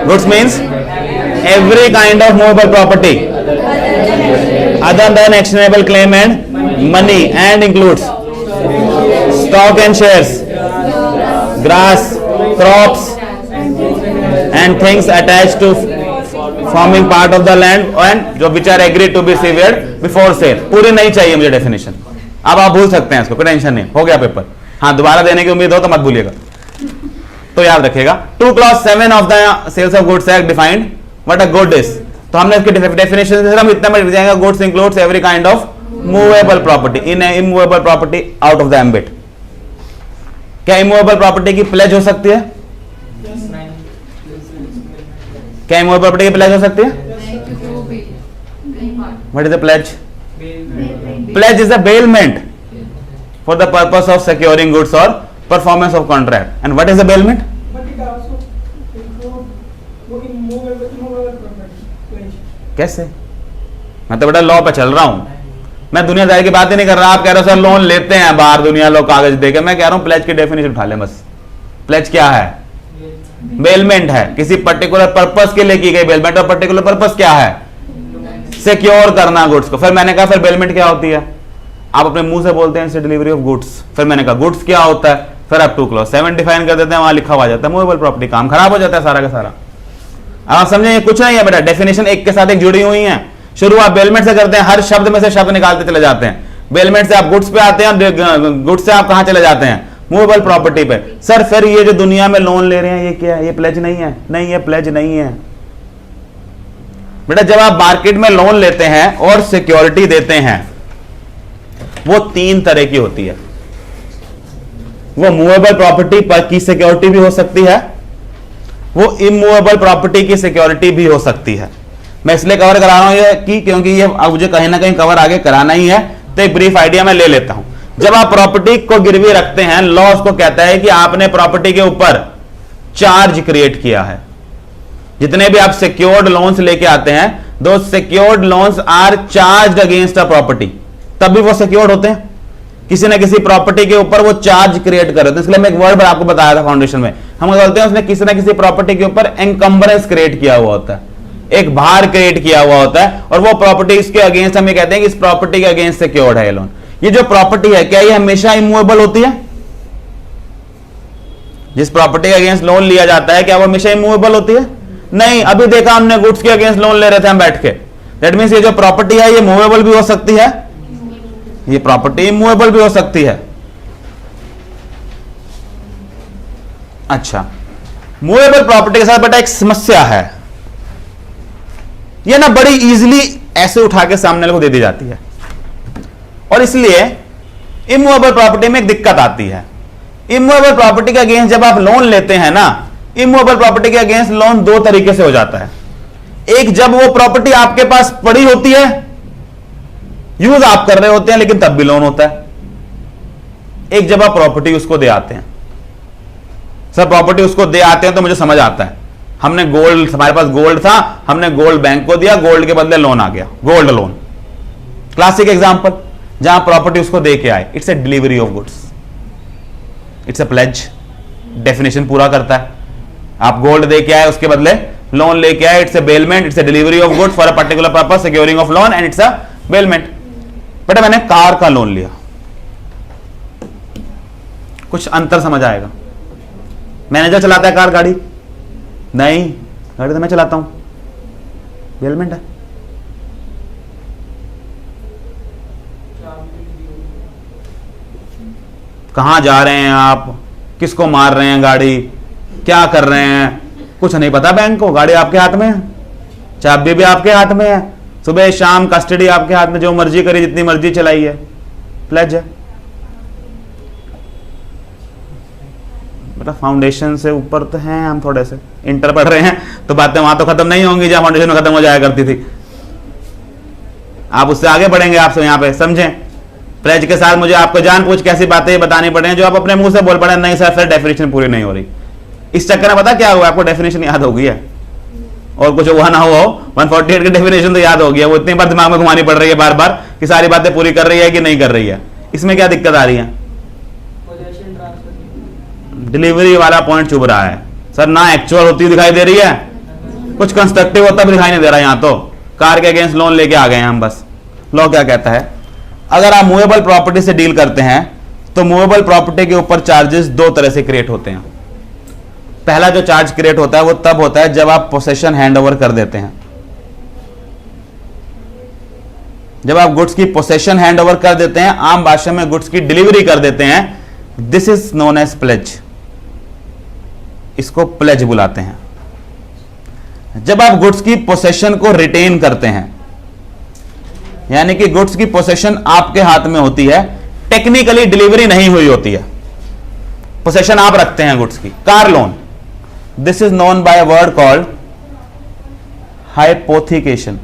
Goods means every kind of movable property other than actionable claim and money, and includes stock and shares, grass, crops and things attached to forming part of the land and जो which are agreed to be severed before sale। पूरी नहीं चाहिए मुझे definition, अब आप भूल सकते हैं इसको, कोई टेंशन नहीं, हो गया पेपर। हाँ, दोबारा देने की उम्मीद हो तो मत भूलिएगा। तो याद रखिएगा 2 clause 7 of the sales of goods act defined what a good is. तो हमने इसके डेफिनेशन से हम इतना में जाएंगे, goods includes every kind of movable property in immovable property out of the ambit. क्या इमूवेबल प्रॉपर्टी की प्लेज हो सकती है? क्या इमूवेबल प्रॉपर्टी की प्लेज हो सकती है? What is the pledge? Pledge is a bailment for the purpose of securing goods और performance of contract. And what is a bailment? कैसे? मैं तो बेटा लॉ पे चल रहा हूं, मैं दुनियादारी की बात ही नहीं कर रहा। आप कह रहे हो सर लोन लेते हैं बाहर दुनिया लोग कागज देके, मैं कह रहा हूं प्लेज की डेफिनेशन उठा ले बस। प्लेज क्या है? बेलमेंट है, किसी पर्टिकुलर पर्पस के लिए की गई बेलमेंट। और पर्टिकुलर पर्पस क्या है? सिक्योर करना गुड्स को। फिर मैंने कहा फिर बेलमेंट क्या होती है? आप अपने मुंह से बोलते हैं डिलीवरी ऑफ गुड्स। फिर मैंने कहा गुड्स क्या होता है? फिर आप 2 clause 7 डिफाइन कर देते हैं, वहां लिखा हुआ जाता है मूवेबल प्रॉपर्टी। काम खराब हो जाता है सारा का सारा। आप समझेंगे कुछ नहीं है बेटा, डेफिनेशन एक के साथ एक जुड़ी हुई है। शुरू आप बेलमेंट से करते हैं, हर शब्द में से शब्द निकालते चले जाते हैं। बेलमेंट से आप गुड्स पे आते हैं, गुड्स से आप कहां चले जाते हैं? मूवेबल प्रॉपर्टी पे। सर फिर ये जो दुनिया में लोन ले रहे हैं ये क्या है? ये प्लेज नहीं है? नहीं, ये प्लेज नहीं है बेटा। जब आप मार्केट में लोन लेते हैं और सिक्योरिटी देते हैं, वो 3 तरह की होती है। वो मूवेबल प्रॉपर्टी पर की सिक्योरिटी भी हो सकती है, वो इमूवेबल प्रॉपर्टी की सिक्योरिटी भी हो सकती है। मैं इसलिए कवर करा रहा हूं ये कि क्योंकि ये अब मुझे कहीं ना कहीं कवर आगे कराना ही है, तो एक ब्रीफ आइडिया मैं ले लेता हूं। जब आप प्रॉपर्टी को गिरवी रखते हैं, लॉ उसको कहता है कि आपने प्रॉपर्टी के ऊपर चार्ज क्रिएट किया है। जितने भी आप सिक्योर्ड लोन्स लेके आते हैं, दो secured loans are charged against a property, तब भी वो सिक्योर्ड होते हैं। किसी ना किसी प्रॉपर्टी के ऊपर वो चार्ज क्रिएट कर रहे थे। इसलिए मैं एक वर्ड आपको बताया था फाउंडेशन में, हम बोलते हैं उसने किसी ना किसी प्रॉपर्टी के ऊपर एनकम्बरेंस क्रिएट किया हुआ होता है, एक भार क्रिएट किया हुआ होता है, और वो प्रॉपर्टी इसके अगेंस्ट हम ये कहते हैं कि इस प्रॉपर्टी के अगेंस्ट सिक्योर्ड है ये लोन। ये जो प्रॉपर्टी है, क्या ये हमेशा इमूवेबल होती है? जिस प्रॉपर्टी के अगेंस्ट लोन लिया जाता है, क्या वो हमेशा इमूवेबल होती है? नहीं। अभी देखा हमने गुड्स के अगेंस्ट लोन ले रहे थे हम बैठ के, दैट मींस ये जो प्रॉपर्टी है ये मूवेबल भी हो सकती है, ये प्रॉपर्टी इमूवेबल भी हो सकती है। अच्छा, मूवेबल प्रॉपर्टी के साथ बेटा एक समस्या है, ये ना बड़ी इजीली ऐसे उठा के सामने वाले को दे दी जाती है, और इसलिए इमूवेबल प्रॉपर्टी में एक दिक्कत आती है। इमूवेबल प्रॉपर्टी के अगेंस्ट जब आप लोन लेते हैं ना, इमूवेबल प्रॉपर्टी के अगेंस्ट लोन दो तरीके से हो जाता है। एक, जब वो प्रॉपर्टी आपके पास पड़ी होती है, यूज आप कर रहे होते हैं, लेकिन तब भी लोन होता है। एक, जब आप प्रॉपर्टी उसको दे आते हैं। सर प्रॉपर्टी उसको दे आते हैं तो मुझे समझ आता है, हमने गोल्ड, हमारे पास गोल्ड था, हमने गोल्ड बैंक को दिया, गोल्ड के बदले लोन आ गया, गोल्ड लोन। क्लासिक एग्जांपल, जहां प्रॉपर्टी उसको दे के आए, it's a delivery of goods, it's a pledge, definition पूरा करता है। आप गोल्ड दे के आए, उसके बदले लोन लेके आए, it's A bailment, it's a delivery of goods for a particular purpose, securing of loan, and it's a bailment. बेटा मैंने कार का लोन लिया, कुछ अंतर समझ आएगा। मैनेजर चलाता है कार, गाड़ी नहीं, गाड़ी तो मैं चलाता हूं, बेलमेंट है। कहां जा रहे हैं आप, किसको मार रहे हैं गाड़ी, क्या कर रहे हैं, कुछ नहीं पता बैंक को, गाड़ी आपके हाथ में है, चाबी भी आपके हाथ में है, सुबह शाम कस्टडी आपके हाथ में, जो मर्जी करी, जितनी मर्जी चलाई है, प्लेज है। बेटा फाउंडेशन से ऊपर तो हैं हम, थोड़े से इंटर पढ़ रहे हैं तो बातें वहां तो खत्म नहीं होंगी जहां फाउंडेशन में खत्म हो जाया करती थी। आप उससे आगे बढ़ेंगे, आपसे यहां पे समझें। प्लेज के साथ मुझे आपको जान पूछ कैसी बातें बतानी पड़े जो आप अपने मुंह से बोल पड़े, नहीं सर डेफिनेशन पूरी नहीं हो रही। इस चक्कर में पता क्या हुआ, आपको डेफिनेशन याद हो गई है, और कुछ हुआ ना हो, 148 की डेफिनेशन तो याद हो गया, वो इतनी बार दिमाग में घुमानी पड़ रही है बार बार कि सारी बातें पूरी कर रही है कि नहीं कर रही है। इसमें क्या दिक्कत आ रही है? डिलीवरी वाला पॉइंट चुभ रहा है सर, ना एक्चुअल होती दिखाई दे रही है, कुछ कंस्ट्रक्टिव होता भी दिखाई नहीं दे रहा। यहां तो कार के अगेंस्ट लोन लेके आ गए हैं हम बस। लॉ क्या कहता है, अगर आप मूवेबल प्रॉपर्टी से डील करते हैं तो मूवेबल प्रॉपर्टी के ऊपर चार्जेस दो तरह से क्रिएट होते हैं। पहला जो चार्ज क्रिएट होता है वो तब होता है जब आप पोसेशन हैंडओवर कर देते हैं। जब आप गुड्स की पोसेशन हैंडओवर कर देते हैं, आम भाषा में गुड्स की डिलीवरी कर देते हैं, this is known as pledge, इसको प्लेज बुलाते हैं। जब आप गुड्स की पोसेशन को रिटेन करते हैं, यानी कि गुड्स की पोसेशन आपके हाथ में होती है, टेक्निकली डिलीवरी नहीं हुई होती है, पोसेशन आप रखते हैं गुड्स की। Car loan, this is known by a word called hypothecation.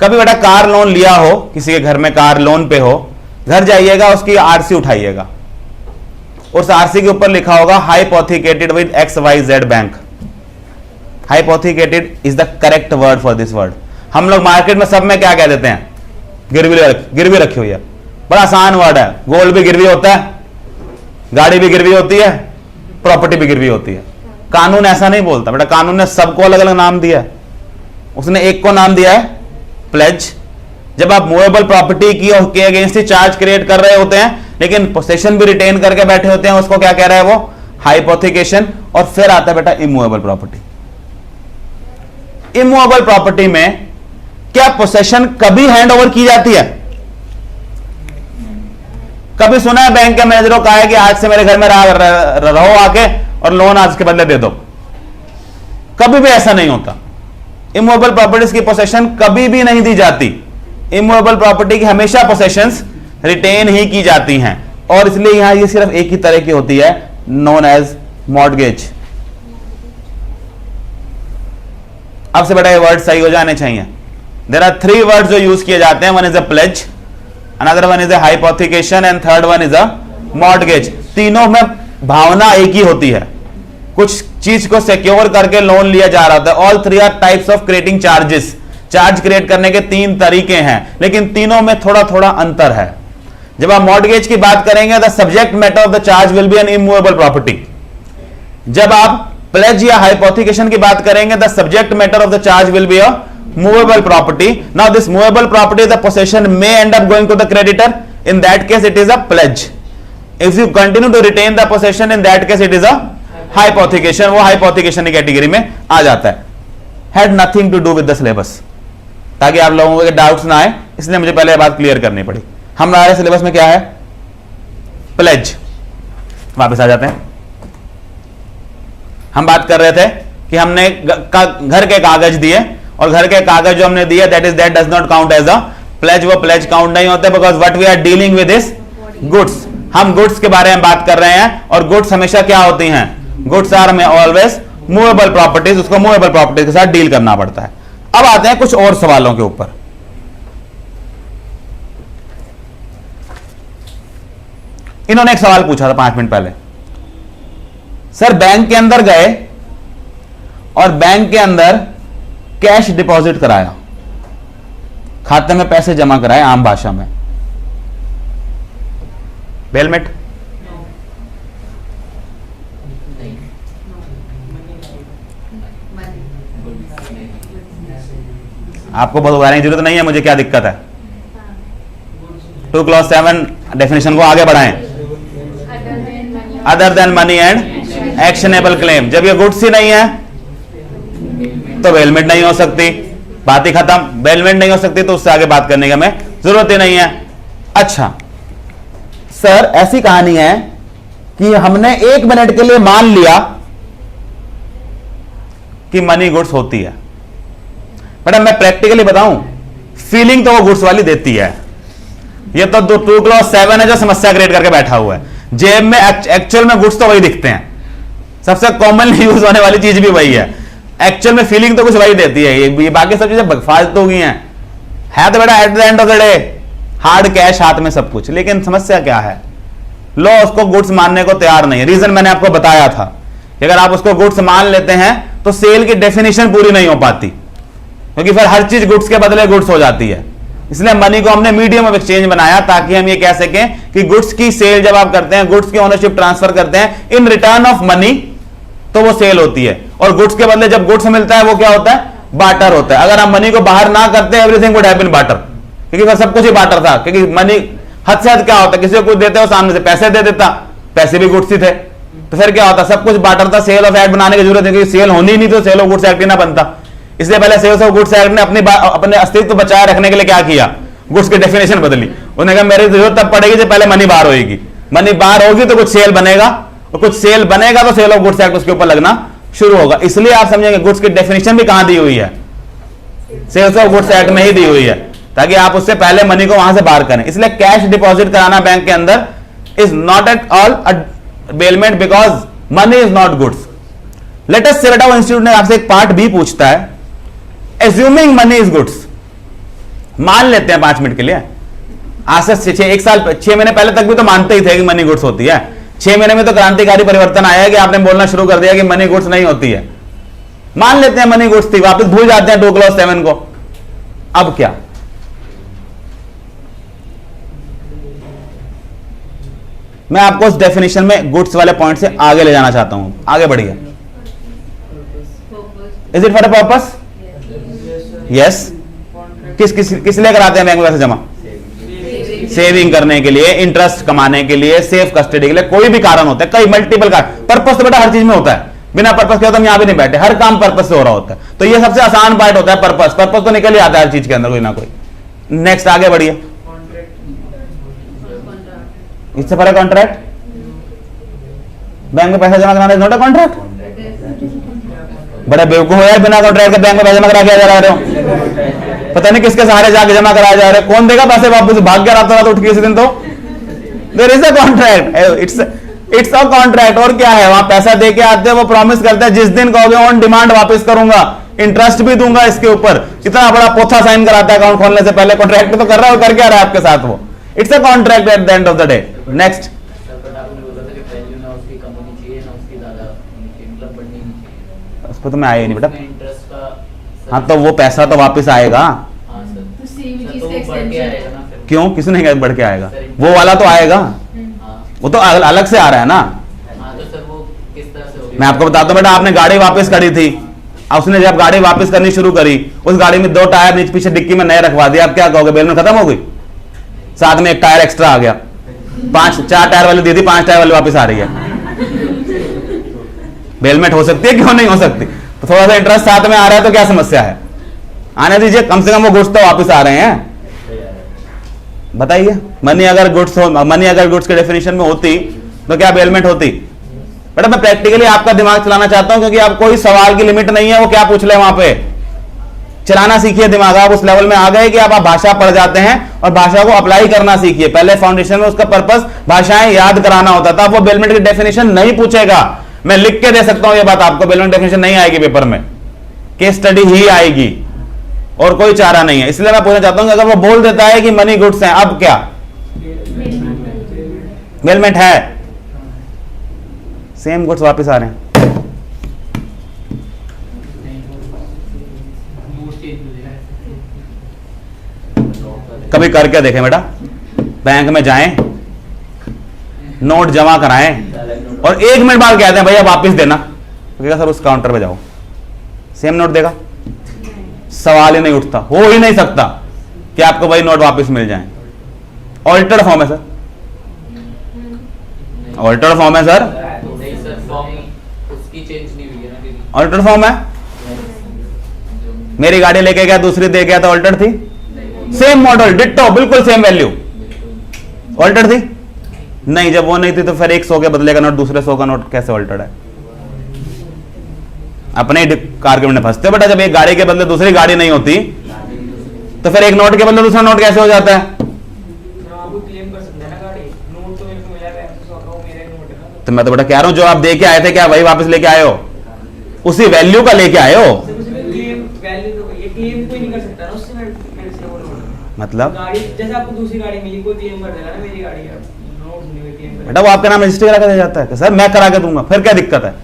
कभी बेटा कार लोन लिया हो, किसी के घर में कार लोन पे हो, घर जाइएगा, उसकी आरसी उठाइएगा, उस आरसी के ऊपर लिखा होगा hypothecated with XYZ bank. Hypothecated is the correct word for this word. हम लोग मार्केट में सब में क्या कह देते हैं, गिरवी रखी हुई है। बड़ा आसान वर्ड है, गोल्ड भी गिरवी होता है, गाड़ी भी गिरवी होती है, प्रॉपर्टी भी गिरवी होती है। कानून ऐसा नहीं बोलता बेटा, कानून ने सबको अलग अलग नाम दिया है। उसने एक को नाम दिया है प्लेज। जब आप मूवेबल प्रॉपर्टी की के अगेंस्ट ही चार्ज क्रिएट कर रहे होते हैं, लेकिन पोसेशन भी रिटेन करके बैठे होते हैं, उसको क्या कह रहा है वो, हाइपोथिकेशन। और फिर आता है बेटा इमूवेबल प्रॉपर्टी। इमूवेबल प्रॉपर्टी में क्या पोसेशन कभी हैंड ओवर की जाती है? कभी सुना है बैंक के मैनेजरों कहा है कि आज से मेरे घर में रहो आके और लोन आज के बदले दे दो? कभी भी ऐसा नहीं होता। इमूवेबल प्रॉपर्टीज की पोसेशन कभी भी नहीं दी जाती। इमूवेबल प्रॉपर्टी की हमेशा पोसेशंस रिटेन ही की जाती हैं, और इसलिए यहां ये सिर्फ एक ही तरह की होती है, नोन एज मॉर्टगेज। अब से बेटा ये वर्ड सही हो जाने चाहिए। देयर आर 3 वर्ड्स जो यूज किए जाते हैं, one is a pledge, another one is a hypothecation and third one is a mortgage. तीनों में भावना एक ही होती है, कुछ चीज को सिक्योर करके लोन लिया जा रहा था। All 3 are types of creating charges. Charge create करने के 3 तरीके हैं, लेकिन तीनों में थोड़ा थोड़ा अंतर है। जब आप मॉर्टगेज की बात करेंगे, the subject matter of the charge will be an immovable property. जब आप प्लेज या हाइपोथिकेशन की बात करेंगे, the subject matter of the charge will be a movable property. Now this movable property, the possession may end up going to the creditor, in that case it is a pledge. If you continue to retain the possession, in that case it is a hypothecation. वो hypothecation की category में आ जाता है। Had nothing to do with the syllabus, ताकि आप लोगों के डाउट्स ना आए, इसलिए मुझे पहले बात क्लियर करनी पड़ी। हमारे सिलेबस में क्या है? प्लेज। वापस आ जाते हैं। हम बात कर रहे थे कि हमने घर के कागज दिए, और घर के कागज जो हमने दिए that does not count as a pledge. वो प्लेज काउंट नहीं होते, because what we are dealing with is goods. हम गुड्स के बारे में बात कर रहे हैं, और गुड्स हमेशा क्या होती हैं? गुड्स आर में ऑलवेज मूवेबल प्रॉपर्टीज। उसको मूवेबल प्रॉपर्टीज के साथ डील करना पड़ता है। अब आते हैं कुछ और सवालों के ऊपर। इन्होंने एक सवाल पूछा था 5 मिनट पहले, सर बैंक के अंदर गए और बैंक के अंदर कैश डिपॉजिट कराया, खाते में पैसे जमा कराए, आम भाषा में बेलमेट। आपको बहुत बताने की जरूरत नहीं है मुझे क्या दिक्कत है। 2 क्लॉज 7 डेफिनेशन को आगे बढ़ाएं। Other than money and actionable claim. जब ये गुड्स ही नहीं है तो बेलमेट नहीं हो सकती, बात ही खत्म। बेलमेट नहीं हो सकती तो उससे आगे बात करने की हमें जरूरत ही नहीं है। अच्छा सर, ऐसी कहानी है कि हमने 1 मिनट के लिए मान लिया कि मनी गुड्स होती है। बेटा मैं प्रैक्टिकली बताऊं, फीलिंग तो वो गुड्स वाली देती है। ये तो 2 क्लॉज 7 है जो समस्या क्रिएट करके बैठा हुआ है। जेब में एक्चुअल में गुड्स तो वही दिखते हैं, सबसे कॉमनली यूज होने वाली चीज भी वही है। एक्चुअल में फीलिंग तो कुछ वही देती है। ये बाकी सब चीजें फालतू हो गई हैं। है तो बेटा at the end of the day hard cash हाथ में सब कुछ, लेकिन समस्या क्या है? लो उसको गुड्स मानने को तैयार नहीं है। रीजन मैंने आपको बताया था कि अगर आप उसको गुड्स मान लेते हैं तो सेल की डेफिनेशन पूरी नहीं हो पाती, क्योंकि फिर हर चीज गुड्स के बदले गुड्स हो जाती है। इसलिए मनी को हमने मीडियम ऑफ एक्सचेंज बनाया ताकि हम ये कह सकें कि गुड्स की सेल जब आप करते हैं, गुड्स की ओनरशिप ट्रांसफर करते हैं इन रिटर्न ऑफ मनी, तो वो सेल होती है। और गुड्स के बदले जब गुड्स मिलता है वो क्या होता है? बार्टर होता है। अगर हम मनी को बाहर ना करते, everything would have been barter, क्योंकि फिर सब कुछ ही बार्टर था। क्योंकि मनी हद से हद क्या होता है, किसी को कुछ देते हो सामने से पैसे दे देता, पैसे भी गुड्स ही थे, तो फिर क्या होता? सब कुछ बार्टर था। सेल ऑफ एक्ट बनाने की जरूरत है, क्योंकि सेल होनी नहीं तो सेल ऑफ गुड्स एक्ट ही ना बनता। इसलिए पहले सेल्स ऑफ गुड्स एक्ट ने अपने अस्तित्व बचाए रखने के लिए क्या किया? गुड्स की डेफिनेशन बदली। उन्होंने कहा मेरी जरूरत तब पड़ेगी जब पहले मनी बाहर होगी। मनी बाहर होगी तो कुछ सेल बनेगा, और कुछ सेल बनेगा तो सेल ऑफ गुड्स एक्ट उसके ऊपर लगना शुरू होगा। इसलिए आप समझेंगे गुड्स की डेफिनेशन भी कहां दी हुई है? सेल्स ऑफ गुड्स एक्ट में ही दी हुई है, ताकि आप उससे पहले मनी को वहां से बाहर करें। इसलिए कैश डिपॉजिट कराना बैंक के अंदर is not at all bailment, because money is not goods. Let us से बेटा, वो इंस्टीट्यूट ने आपसे एक पार्ट भी पूछता है, एज्यूमिंग मनी इज गुड्स। मान लेते हैं 5 मिनट के लिए, आज से 6 महीने पहले तक भी तो मानते ही थे कि मनी गुड्स होती है। 6 महीने में तो क्रांतिकारी परिवर्तन आया है कि आपने बोलना शुरू कर दिया कि मनी गुड्स नहीं होती है। मान लेते हैं मनी गुड्स थी, वापस भूल जाते हैं 2 क्लॉज 7 को। अब क्या? मैं आपको उस डेफिनेशन में गुड्स वाले पॉइंट से आगे ले जाना चाहता हूं। आगे बढ़िए। Is it for a purpose? Yes. किस लिए कराते हैं बैंक में पैसे जमा? सेविंग करने के लिए, इंटरेस्ट कमाने के लिए, सेफ कस्टडी के लिए, कोई भी कारण होता है, कई मल्टीपल कारण। पर्पस तो बेटा हर चीज में होता है, बिना पर्पस के तो हम यहां भी नहीं बैठे। हर काम पर्पस से हो रहा होता है, तो ये सबसे आसान पार्ट होता है पर्पस। पर्पस तो निकल ही आता है हर चीज के अंदर कोई ना कोई। नेक्स्ट आगे बढ़िए। इससे पहले कॉन्ट्रैक्ट, बैंक में पैसा जमा कराना इज नॉट अ कॉन्ट्रैक्ट। बड़े बेवकूफ हो यार, बिना कॉन्ट्रैक्ट के बैंक में पैसा जमा करा के जा रहे हो। पता नहीं किसके सहारे जाके जमा कराया जा रहा है, कौन देगा पैसे वापस, भाग गया रातों रात उठ के इस दिन। तो there is a contract, it's a contract. और क्या है, वहां पैसा दे के आते हैं, वो प्रॉमिस करते हैं जिस दिन कहोगे ऑन डिमांड वापस करूंगा, इंटरेस्ट भी दूंगा इसके ऊपर। कितना बड़ा पोथा साइन कराता है अकाउंट खोलने से पहले, कॉन्ट्रैक्ट तो कर रहा है, कर क्या रहा है आपके साथ वो, it's a contract at the end of the day. Next, उस पर तो मैं आया ही नहीं बेटा। हाँ तो वो पैसा तो वापस आएगा, तो सेम चीज का एक्सटेंशन। क्यों, किसने कहा बढ़ के आएगा, वो वाला तो आएगा, वो तो अलग से आ रहा है ना। मैं आपको बताता हूँ बेटा, आपने गाड़ी वापस करी थी, उसने जब गाड़ी वापस करनी शुरू करी, उस गाड़ी में 2 टायर नीचे पीछे डिक्की में नए रखवा दिया, आप क्या कहोगे, बेलमेंट खत्म हो गई, साथ में 1 टायर एक्स्ट्रा आ गया, 4 टायर वाली दी थी, 5 टायर वाली वापस आ रही है। बेलमेंट हो सकती है, क्यों नहीं हो सकती, तो थोड़ा सा इंटरेस्ट साथ में आ रहा है तो क्या समस्या है, आने दीजिए, कम से कम वो गुड्स तो वापस आ रहे हैं। बताइए, मनी अगर गुड्स के डेफिनेशन में होती तो क्या बेलमेंट होती। बेटा मैं प्रैक्टिकली आपका दिमाग चलाना चाहता हूं, क्योंकि आप कोई सवाल की लिमिट नहीं है, वो क्या पूछ ले वहां पे, चलाना सीखिए दिमाग। आप उस लेवल में आ गए कि आप भाषा पढ़ जाते हैं और भाषा को अप्लाई करना सीखिए। पहले फाउंडेशन में उसका पर्पस भाषाएं याद कराना होता था, वो बेलमेंट की डेफिनेशन नहीं पूछेगा। मैं लिख के दे सकता हूं ये बात आपको, बेलमेंट डेफिनेशन नहीं आएगी पेपर में, केस स्टडी ही आएगी और कोई चारा नहीं है। इसलिए मैं पूछना चाहता हूं कि अगर वो बोल देता है कि मनी गुड्स हैं, अब क्या बेलमेंट है, सेम गुड्स वापस आ रहे हैं। कभी करके देखें बेटा, बैंक में जाएं, नोट जमा कराएं और 1 मिनट बाद कहते हैं भैया वापस देना, तो सर उस काउंटर पे जाओ, सेम नोट देगा, सवाल ही नहीं उठता, हो ही नहीं सकता कि आपको वही नोट वापस मिल जाए। ऑल्टर्ड फॉर्म है सर, ऑल्टर्ड फॉर्म है सर, ऑल्टर्ड फॉर्म है। मेरी गाड़ी लेके गया, दूसरी दे गया तो ऑल्टर्ड थी, सेम मॉडल डिट्टो, बिल्कुल सेम वैल्यू, ऑल्टर्ड थी नहीं। जब वो नहीं थी तो फिर 100 के बदले का नोट दूसरे 100 का नोट कैसे ऑल्टर्ड है। अपने आर्गुमेंट में फंसते हो बेटा, जब एक गाड़ी के बदले दूसरी गाड़ी नहीं होती तो फिर एक नोट के बदले दूसरा नोट कैसे हो जाता है। तो मैं तो बेटा कह रहा हूं, जो आप दे के आए थे क्या वही वापस लेके आए हो, उसी वैल्यू का लेके आए हो। मतलब जैसे आपको दूसरी गाड़ी मिली, कोई क्लेम कर देगा ना मेरी गाड़ी है, बेटा वो आपका नाम रजिस्टर करा के जाता है, सर मैं करा के दूंगा, फिर क्या दिक्कत है।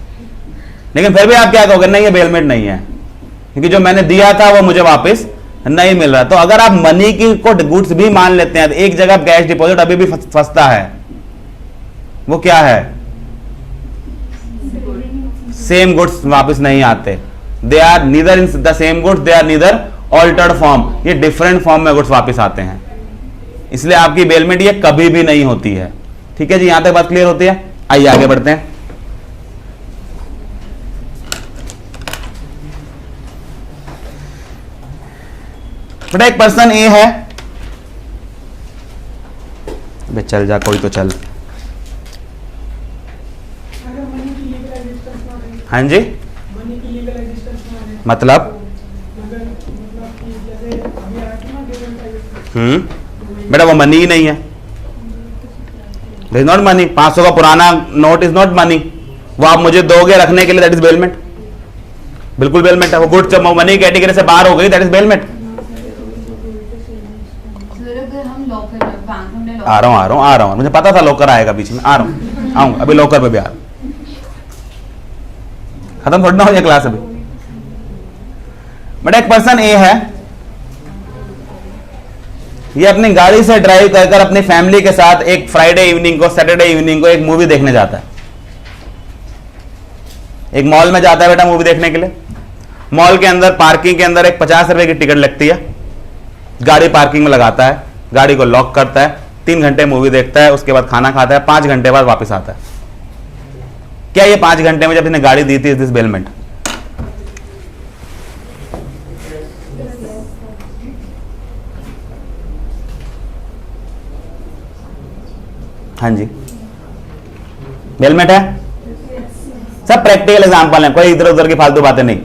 लेकिन फिर भी आप क्या कहोगे, नहीं ये बेलमेंट नहीं है, क्योंकि जो मैंने दिया था वो मुझे वापस नहीं मिल रहा। तो अगर आप मनी की को गुड्स भी मान लेते हैं तो एक जगह कैश डिपॉजिट अभी भी फंसता है, वो क्या है, सेम गुड्स वापस नहीं आते, they are neither in the same goods, they are neither altered form, ये डिफरेंट फॉर्म में गुड्स वापस आते हैं, इसलिए आपकी बेलमेंट ये कभी भी नहीं होती है। ठीक है जी, यहां तक बात क्लियर होती है। आइए आगे बढ़ते हैं। बेटा एक पर्सन ए है, बे चल जा कोई तो चल, हाँ जी मतलब बेटा वो मनी ही नहीं है, दिस इज नॉट मनी। 500 का पुराना नोट इज नॉट मनी, वो आप मुझे दोगे रखने के लिए, दैट इज बेलमेंट, बिल्कुल बेलमेंट है। वो गुड्स जब मनी कैटेगरी से बाहर हो गई, दैट इज बेलमेंट। आ रहा हूं, मुझे पता था लॉकर आएगा बीच में, आ रहा हूं, आऊंगा अभी लॉकर पे भी आ रहा हूं, खत्म थोड़ी ना हो जाए क्लास अभी। बट एक पर्सन ए है, ये अपनी गाड़ी से ड्राइव कर अपनी फैमिली के साथ एक फ्राइडे इवनिंग को, सैटरडे इवनिंग को एक मूवी देखने जाता है। एक मॉल में जाता है बेटा मूवी देखने के लिए। मॉल के अंदर पार्किंग के अंदर एक 50 रुपए की टिकट लगती है, गाड़ी पार्किंग में लगाता है, गाड़ी को लॉक करता है, 3 घंटे मूवी देखता है, उसके बाद खाना खाता है, 5 घंटे बाद वापस आता है। क्या ये 5 घंटे में जब इसने गाड़ी दी थी, दिस बेलमेंट? हाँ जी बेलमेंट है। सब प्रैक्टिकल एग्जांपल है, कोई इधर उधर की फालतू बातें नहीं।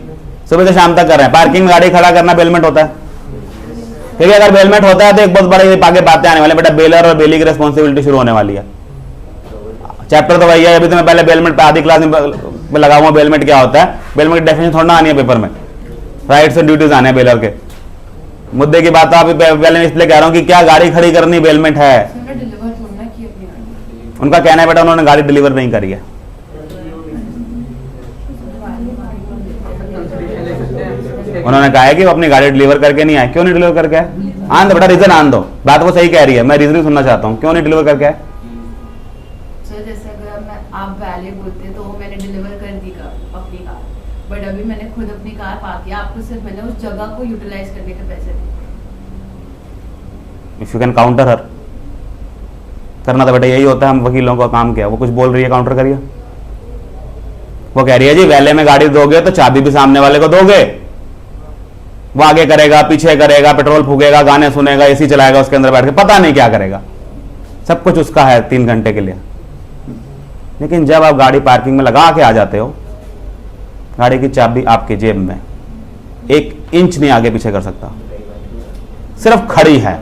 सुबह से शाम तक कर रहे हैं, पार्किंग में गाड़ी खड़ा करना बेलमेंट होता है। क्योंकि अगर बेलमेंट होता है तो एक बहुत बड़े आगे बातें आने वाले, बेटा बेलर और बेली की रिस्पॉन्सिबिलिटी शुरू होने वाली है। चैप्टर तो वही है, अभी तो मैं पहले बेलमेंट पे आधी क्लास में लगा हुआ, बेलमेंट क्या होता है, बेलमेंट की डेफिनेशन थोड़ा ना आनी है पेपर में, राइट्स एंड ड्यूटीज आने हैं बेलर के। मुद्दे की बात अभी पहले इसलिए कह रहा हूं कि क्या गाड़ी खड़ी करनी बेलमेंट है। डिलीवर थोड़ा की अपनी गाड़ी। उनका कहना है बेटा उन्होंने गाड़ी डिलीवर नहीं करी है। उन्होंने कहा है कि वो अपनी गाड़ी डिलीवर करके नहीं आए। क्यों नहीं डिलीवर करके आए? आन दो बेटा, रीजन आन दो, बात वो सही कह रही है, मैं रीजन सुनना चाहता हूँ, क्यों नहीं डिलीवर करके आए? सर जैसे अगर मैं आप पहले बोलते तो मैंने डिलीवर कर दी अपनी कार, बट अभी मैंने खुद अपनी कार पार्क किया, आपको सिर्फ मैंने उस जगह को यूटिलाइज करने के पैसे दिए। इफ यू कैन काउंटर हर, करना तो बेटा यही होता है, हम वकीलों का काम क्या है, वो कुछ बोल रही है काउंटर करिए। वो कह रही है जी वैले में गाड़ी दोगे तो चाबी भी सामने वाले को दोगे, वो आगे करेगा पीछे करेगा, पेट्रोल फूकेगा, गाने सुनेगा, एसी चलाएगा, उसके अंदर बैठ के पता नहीं क्या करेगा, सब कुछ उसका है 3 घंटे के लिए। लेकिन जब आप गाड़ी पार्किंग में लगा के आ जाते हो, गाड़ी की चाबी आपके जेब में, 1 इंच नहीं आगे पीछे कर सकता, सिर्फ खड़ी है,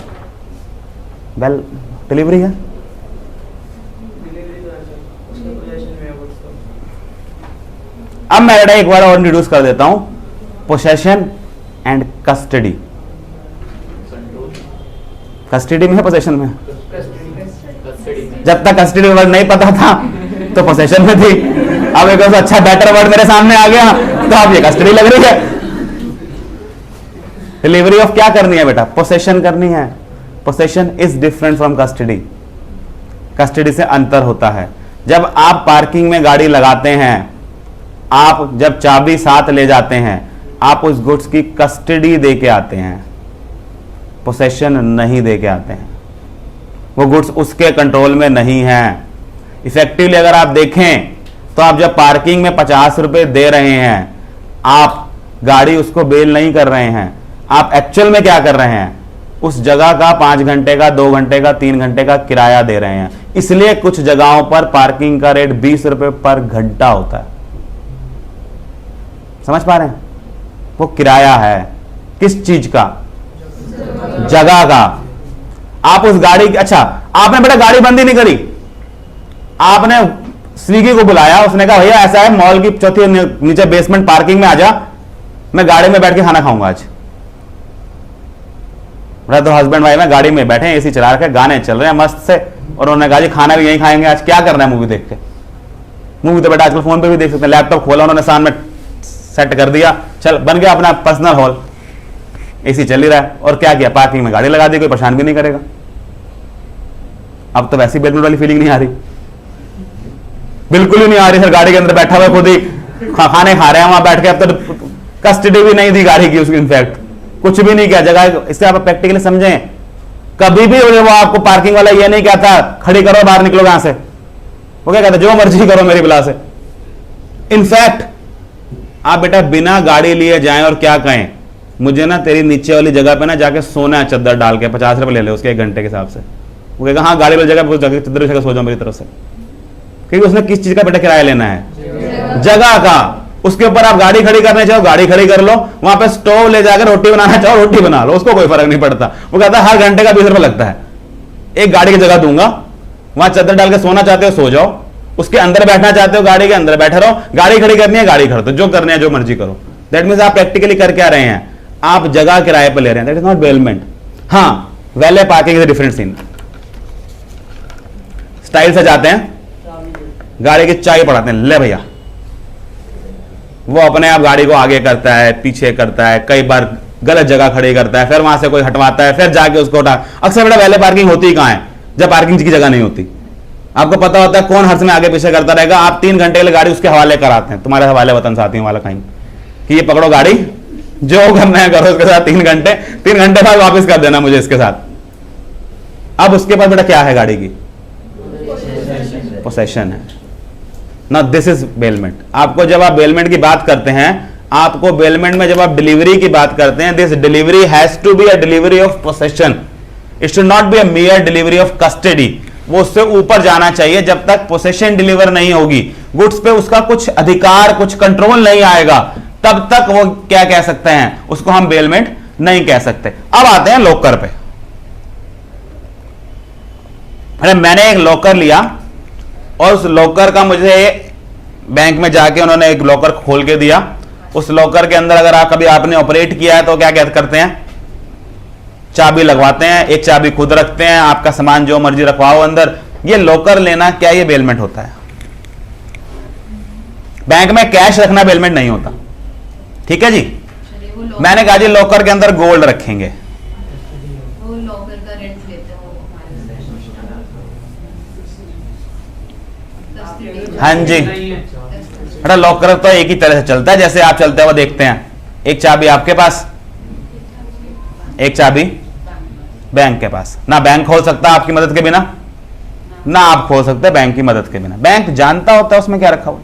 वेल डिलीवरी है। अब मैं बेटा एक बार और इंट्रोड्यूस कर देता हूं, पोसेशन एंड कस्टडी। कस्टडी में है पोसेशन में? जब तक कस्टडी वर्ड नहीं पता था तो पोसेशन में थी, अब एक अच्छा बेटर वर्ड मेरे सामने आ गया तो अब ये कस्टडी लग रही है। डिलीवरी ऑफ क्या करनी है बेटा? पोसेशन करनी है। Possession is different from custody. Custody से अंतर होता है। जब आप पार्किंग में गाड़ी लगाते हैं, आप जब चाबी साथ ले जाते हैं, आप उस गुड्स की कस्टडी दे के आते हैं, पोसेशन नहीं दे के आते हैं। वो गुड्स उसके कंट्रोल में नहीं है। इफेक्टिवली अगर आप देखें तो आप जब पार्किंग में 50 रुपए दे रहे हैं, आप गाड़ी उसको बेल नहीं कर रहे हैं, आप एक्चुअल में क्या कर रहे हैं, उस जगह का 5 घंटे का, 2 घंटे का, 3 घंटे का किराया दे रहे हैं। इसलिए कुछ जगहों पर पार्किंग का रेट 20 रुपए पर घंटा होता है। समझ पा रहे हैं? वो किराया है किस चीज का? जगह का। आप उस गाड़ी की, अच्छा आपने बेटा गाड़ी बंद ही नहीं करी, आपने स्विगी को बुलाया, उसने कहा भैया ऐसा है मॉल की चौथी नीचे बेसमेंट पार्किंग में आ जा, मैं गाड़ी में बैठ के खाना खाऊंगा आज। बेटा तो हस्बैंड वाइफ में गाड़ी में बैठे, एसी चला रखे, गाने चल रहे हैं मस्त से, और उन्होंने कहा जी खाना भी यहीं खाएंगे आज, क्या करना है मूवी देख के? मूवी तो बेटा आजकल फोन पे भी देख सकते हैं, लैपटॉप खोला उन्होंने सामने सेट कर दिया, चल बन गया अपना पर्सनल हॉल, एसी चल ही रहा है। और क्या किया? पार्किंग में गाड़ी लगा दी, कोई परेशान भी नहीं करेगा। अब तो वैसी बेलमेंट वाली फीलिंग नहीं आ रही, बिल्कुल ही नहीं आ रही। सर गाड़ी के अंदर बैठा हुआ खुद ही खाने खा रहे हैं वहां बैठ के। अब तो कस्टडी भी नहीं दी गाड़ी की उसकी, इनफैक्ट कुछ भी नहीं किया जगह। इससे आप प्रैक्टिकली समझें, कभी भी वो आपको पार्किंग वाला ये नहीं कहता खड़ी करो बाहर निकलो यहां से, वो क्या कहता जो मर्जी करो मेरी बिला से। इनफैक्ट आप बेटा बिना गाड़ी लिए जाएं और क्या कहें, मुझे ना तेरी नीचे वाली जगह पे ना जाके सोना है चद्दर डाल के, 50 रुपए ले ले उसके 1 घंटे के हिसाब से। वो कहेगा हाँ गाड़ी वाली जगह पे जाके चद्दर जगह सो जाओ मेरी तरफ से, क्योंकि उसने किस चीज का बेटा किराया लेना है? जगह का। उसके ऊपर आप गाड़ी खड़ी करने चाहो गाड़ी खड़ी कर लो, वहां पे स्टोव ले जाकर रोटी बनाना चाहो रोटी बना लो, उसको कोई फर्क नहीं पड़ता। वो कहता है हर घंटे का 20 रुपए लगता है, एक गाड़ी की जगह दूंगा, वहां चद्दर डाल के सोना चाहते हो सो जाओ, उसके अंदर बैठना चाहते हो गाड़ी के अंदर बैठे रहो, गाड़ी खड़ी करनी है गाड़ी खड़ी दो, जो करने है जो मर्जी करो। दैट मीन्स आप प्रैक्टिकली कर क्या रहे हैं, आप जगह किराए पर ले रहे हैं। That is not bailment. हाँ valet parking is different scene. Style से जाते हैं, गाड़ी की चाबी पढ़ाते हैं, ले भैया, वो अपने आप गाड़ी को आगे करता है पीछे करता है, कई बार गलत जगह खड़ी करता है, फिर वहां से कोई हटवाता है, फिर जाके उसको उठा। अक्सर बेटा वैले पार्किंग होती ही कहां है? जब पार्किंग की जगह नहीं होती। आपको पता होता है कौन हर्ष में आगे पीछे करता रहेगा, आप 3 घंटे के लिए गाड़ी उसके हवाले कराते हैं, तुम्हारे हवाले वतन साथियों वाला कहीं कि ये पकड़ो गाड़ी, जो करना है करो उसके साथ 3 घंटे, 3 घंटे बाद वापस कर देना मुझे इसके साथ। अब उसके बाद बेटा क्या है गाड़ी की? पोसेशन है ना। This is bailment. आपको जब आप बेलमेंट की बात करते हैं, आपको बेलमेंट में जब आप डिलीवरी की बात करते हैं, this delivery has to be a delivery of possession, it should not be a mere delivery of custody. वो उससे ऊपर जाना चाहिए। जब तक पोसेशन डिलीवर नहीं होगी, गुड्स पे उसका कुछ अधिकार कुछ कंट्रोल नहीं आएगा, तब तक वो क्या कह सकते हैं, उसको हम बेलमेंट नहीं कह सकते। अब आते हैं लॉकर पे। अरे मैंने एक लॉकर लिया और उस लॉकर का मुझे बैंक में जाके उन्होंने एक लॉकर खोल के दिया। उस लॉकर के अंदर अगर आप कभी आपने ऑपरेट किया है तो क्या करते हैं, चाबी लगवाते हैं, एक चाबी खुद रखते हैं, आपका सामान जो मर्जी रखवाओ अंदर। ये लॉकर लेना क्या ये बेलमेंट होता है? बैंक में कैश रखना बेलमेंट नहीं होता, ठीक है जी। चलिए, वो लॉकर मैंने कहा जी लॉकर के अंदर गोल्ड रखेंगे, वो लॉकर का रेंट लेते हैं वो हमारे से। हाँ जी। बेटा लॉकर तो एक ही तरह से चलता है जैसे आप चलते हुए देखते हैं। एक चाबी आपके पास, एक चाबी बैंक के पास। ना बैंक खोल सकता आपकी मदद के बिना, ना आप खोल सकते बैंक की मदद के बिना। बैंक जानता होता है उसमें क्या रखा हुआ?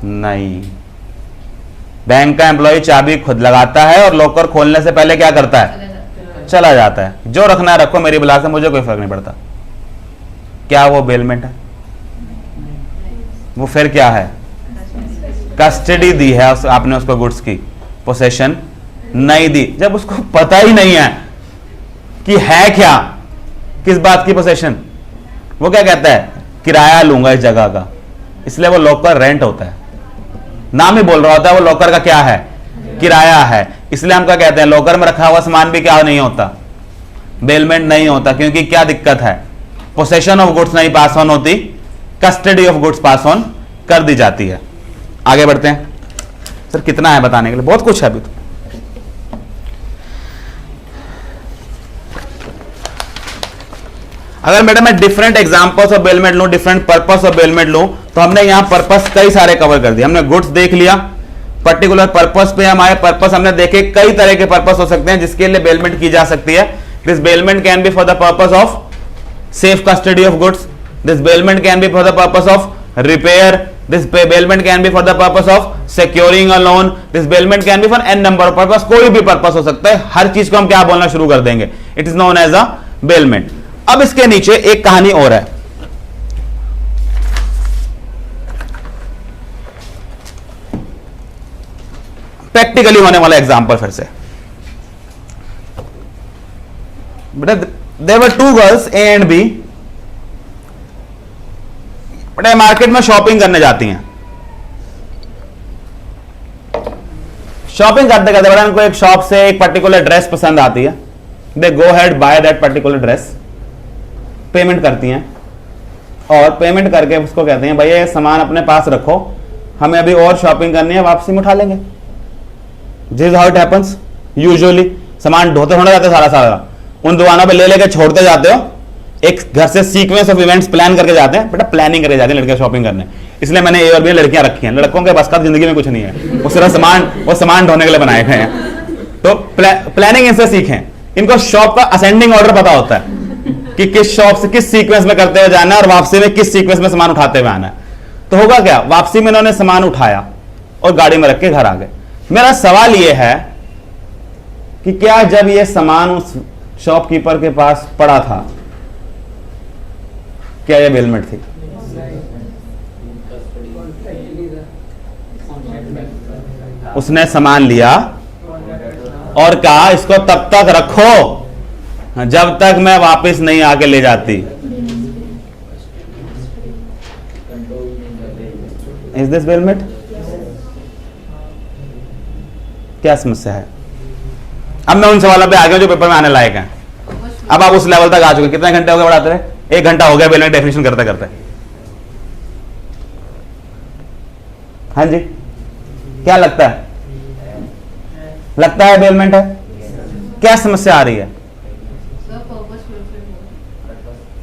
नहीं, बैंक का एम्प्लॉय चाबी खुद लगाता है और लॉकर खोलने से पहले क्या करता है? चला जाता है। जो रखना है रखो, मेरी बुला से मुझे कोई फर्क नहीं पड़ता। क्या वो बेलमेंट है? वो फिर क्या है? कस्टडी दी है आपने उसको, गुड्स की पोसेशन नहीं दी। जब उसको पता ही नहीं है कि है क्या, किस बात की पोसेशन, वो क्या कहता है? किराया लूंगा इस जगह का। इसलिए वो लॉकर रेंट होता है, नाम ही बोल रहा होता है। वो लॉकर का क्या है? किराया है। इसलिए हम क्या कहते हैं, लॉकर में रखा हुआ सामान भी क्या नहीं होता? बेलमेंट नहीं होता। क्योंकि क्या दिक्कत है? पोसेशन ऑफ गुड्स नहीं पास ऑन होती, custody of goods pass on कर दी जाती है। आगे बढ़ते हैं। सर कितना है बताने के लिए? बहुत कुछ है अभी तो। अगर मैडम मैं डिफरेंट एग्जांपल्स ऑफ बेलमेंट लूं, डिफरेंट पर्पस ऑफ बेलमेंट लूं, तो हमने यहां पर्पस कई सारे कवर कर दिए। हमने गुड्स देख लिया, पर्टिकुलर पर्पस पे हमारे पर्पस हमने देखे। कई तरह के पर्पस हो सकते हैं जिसके लिए बेलमेंट की जा सकती है। This bailment can be for the purpose of safe custody of goods, this bailment can be for the purpose of repair, this bailment can be for the purpose of securing a loan, this bailment can be for an number of purpose. कोई भी purpose हो सकता है, हर चीज को हम क्या बोलना शुरू कर देंगे, it is known as a bailment. अब इसके नीचे एक कहानी और है। प्रैक्टिकली होने वाला एग्जांपल फिर से। बेटा there were two girls A and B. बेटा मार्केट में शॉपिंग करने जाती हैं। शॉपिंग करते करते बेटा उनको एक शॉप से एक पर्टिकुलर ड्रेस पसंद आती है। They go ahead by that particular dress, payment करती हैं और पेमेंट करके उसको कहते हैं भाई ये सामान अपने पास रखो, हमें अभी और शॉपिंग करनी है, वापसी में उठा लेंगे। This is how it happens usually. सामान ढोते थोड़ा जाते सारा सारा, उन दुकानों पे ले लेके छोड़ते जाते हो। एक घर से सीक्वेंस ऑफ इवेंट्स प्लान करके जाते हैं। बेटा प्लानिंग करके जाते हैं लड़कियां शॉपिंग करने, इसलिए मैंने ए और बी लड़कियां रखी हैं। लड़कों के बस का जिंदगी में कुछ नहीं है, वो सिर्फ सामान ढोने के लिए बनाए गए हैं। तो प्लानिंग इनसे सीखें। इनको शॉप का असेंडिंग ऑर्डर पता होता है कि किस शॉप से किस सीक्वेंस में करते हुए जाना है और वापसी में किस सीक्वेंस में सामान उठाते हुए आना है। तो होगा क्या, वापसी में इन्होंने सामान उठाया और गाड़ी में रख के घर आ गए। मेरा सवाल यह है कि क्या जब यह सामान उस शॉपकीपर के पास पड़ा था, क्या यह बेलमेंट थी? उसने सामान लिया और कहा इसको तब तक रखो जब तक मैं वापस नहीं आके ले जाती। Is this bailment? क्या समस्या है? अब मैं उन सवालों पे आ गया जो पेपर में आने लायक हैं। अब आप उस लेवल तक आ चुके। कितने घंटे हो गए पढ़ाते रहे? 1 घंटा हो गया बेलमेंट डेफिनेशन करते करते। हाँ जी, क्या लगता है? लगता है बेलमेंट है? क्या समस्या आ रही है?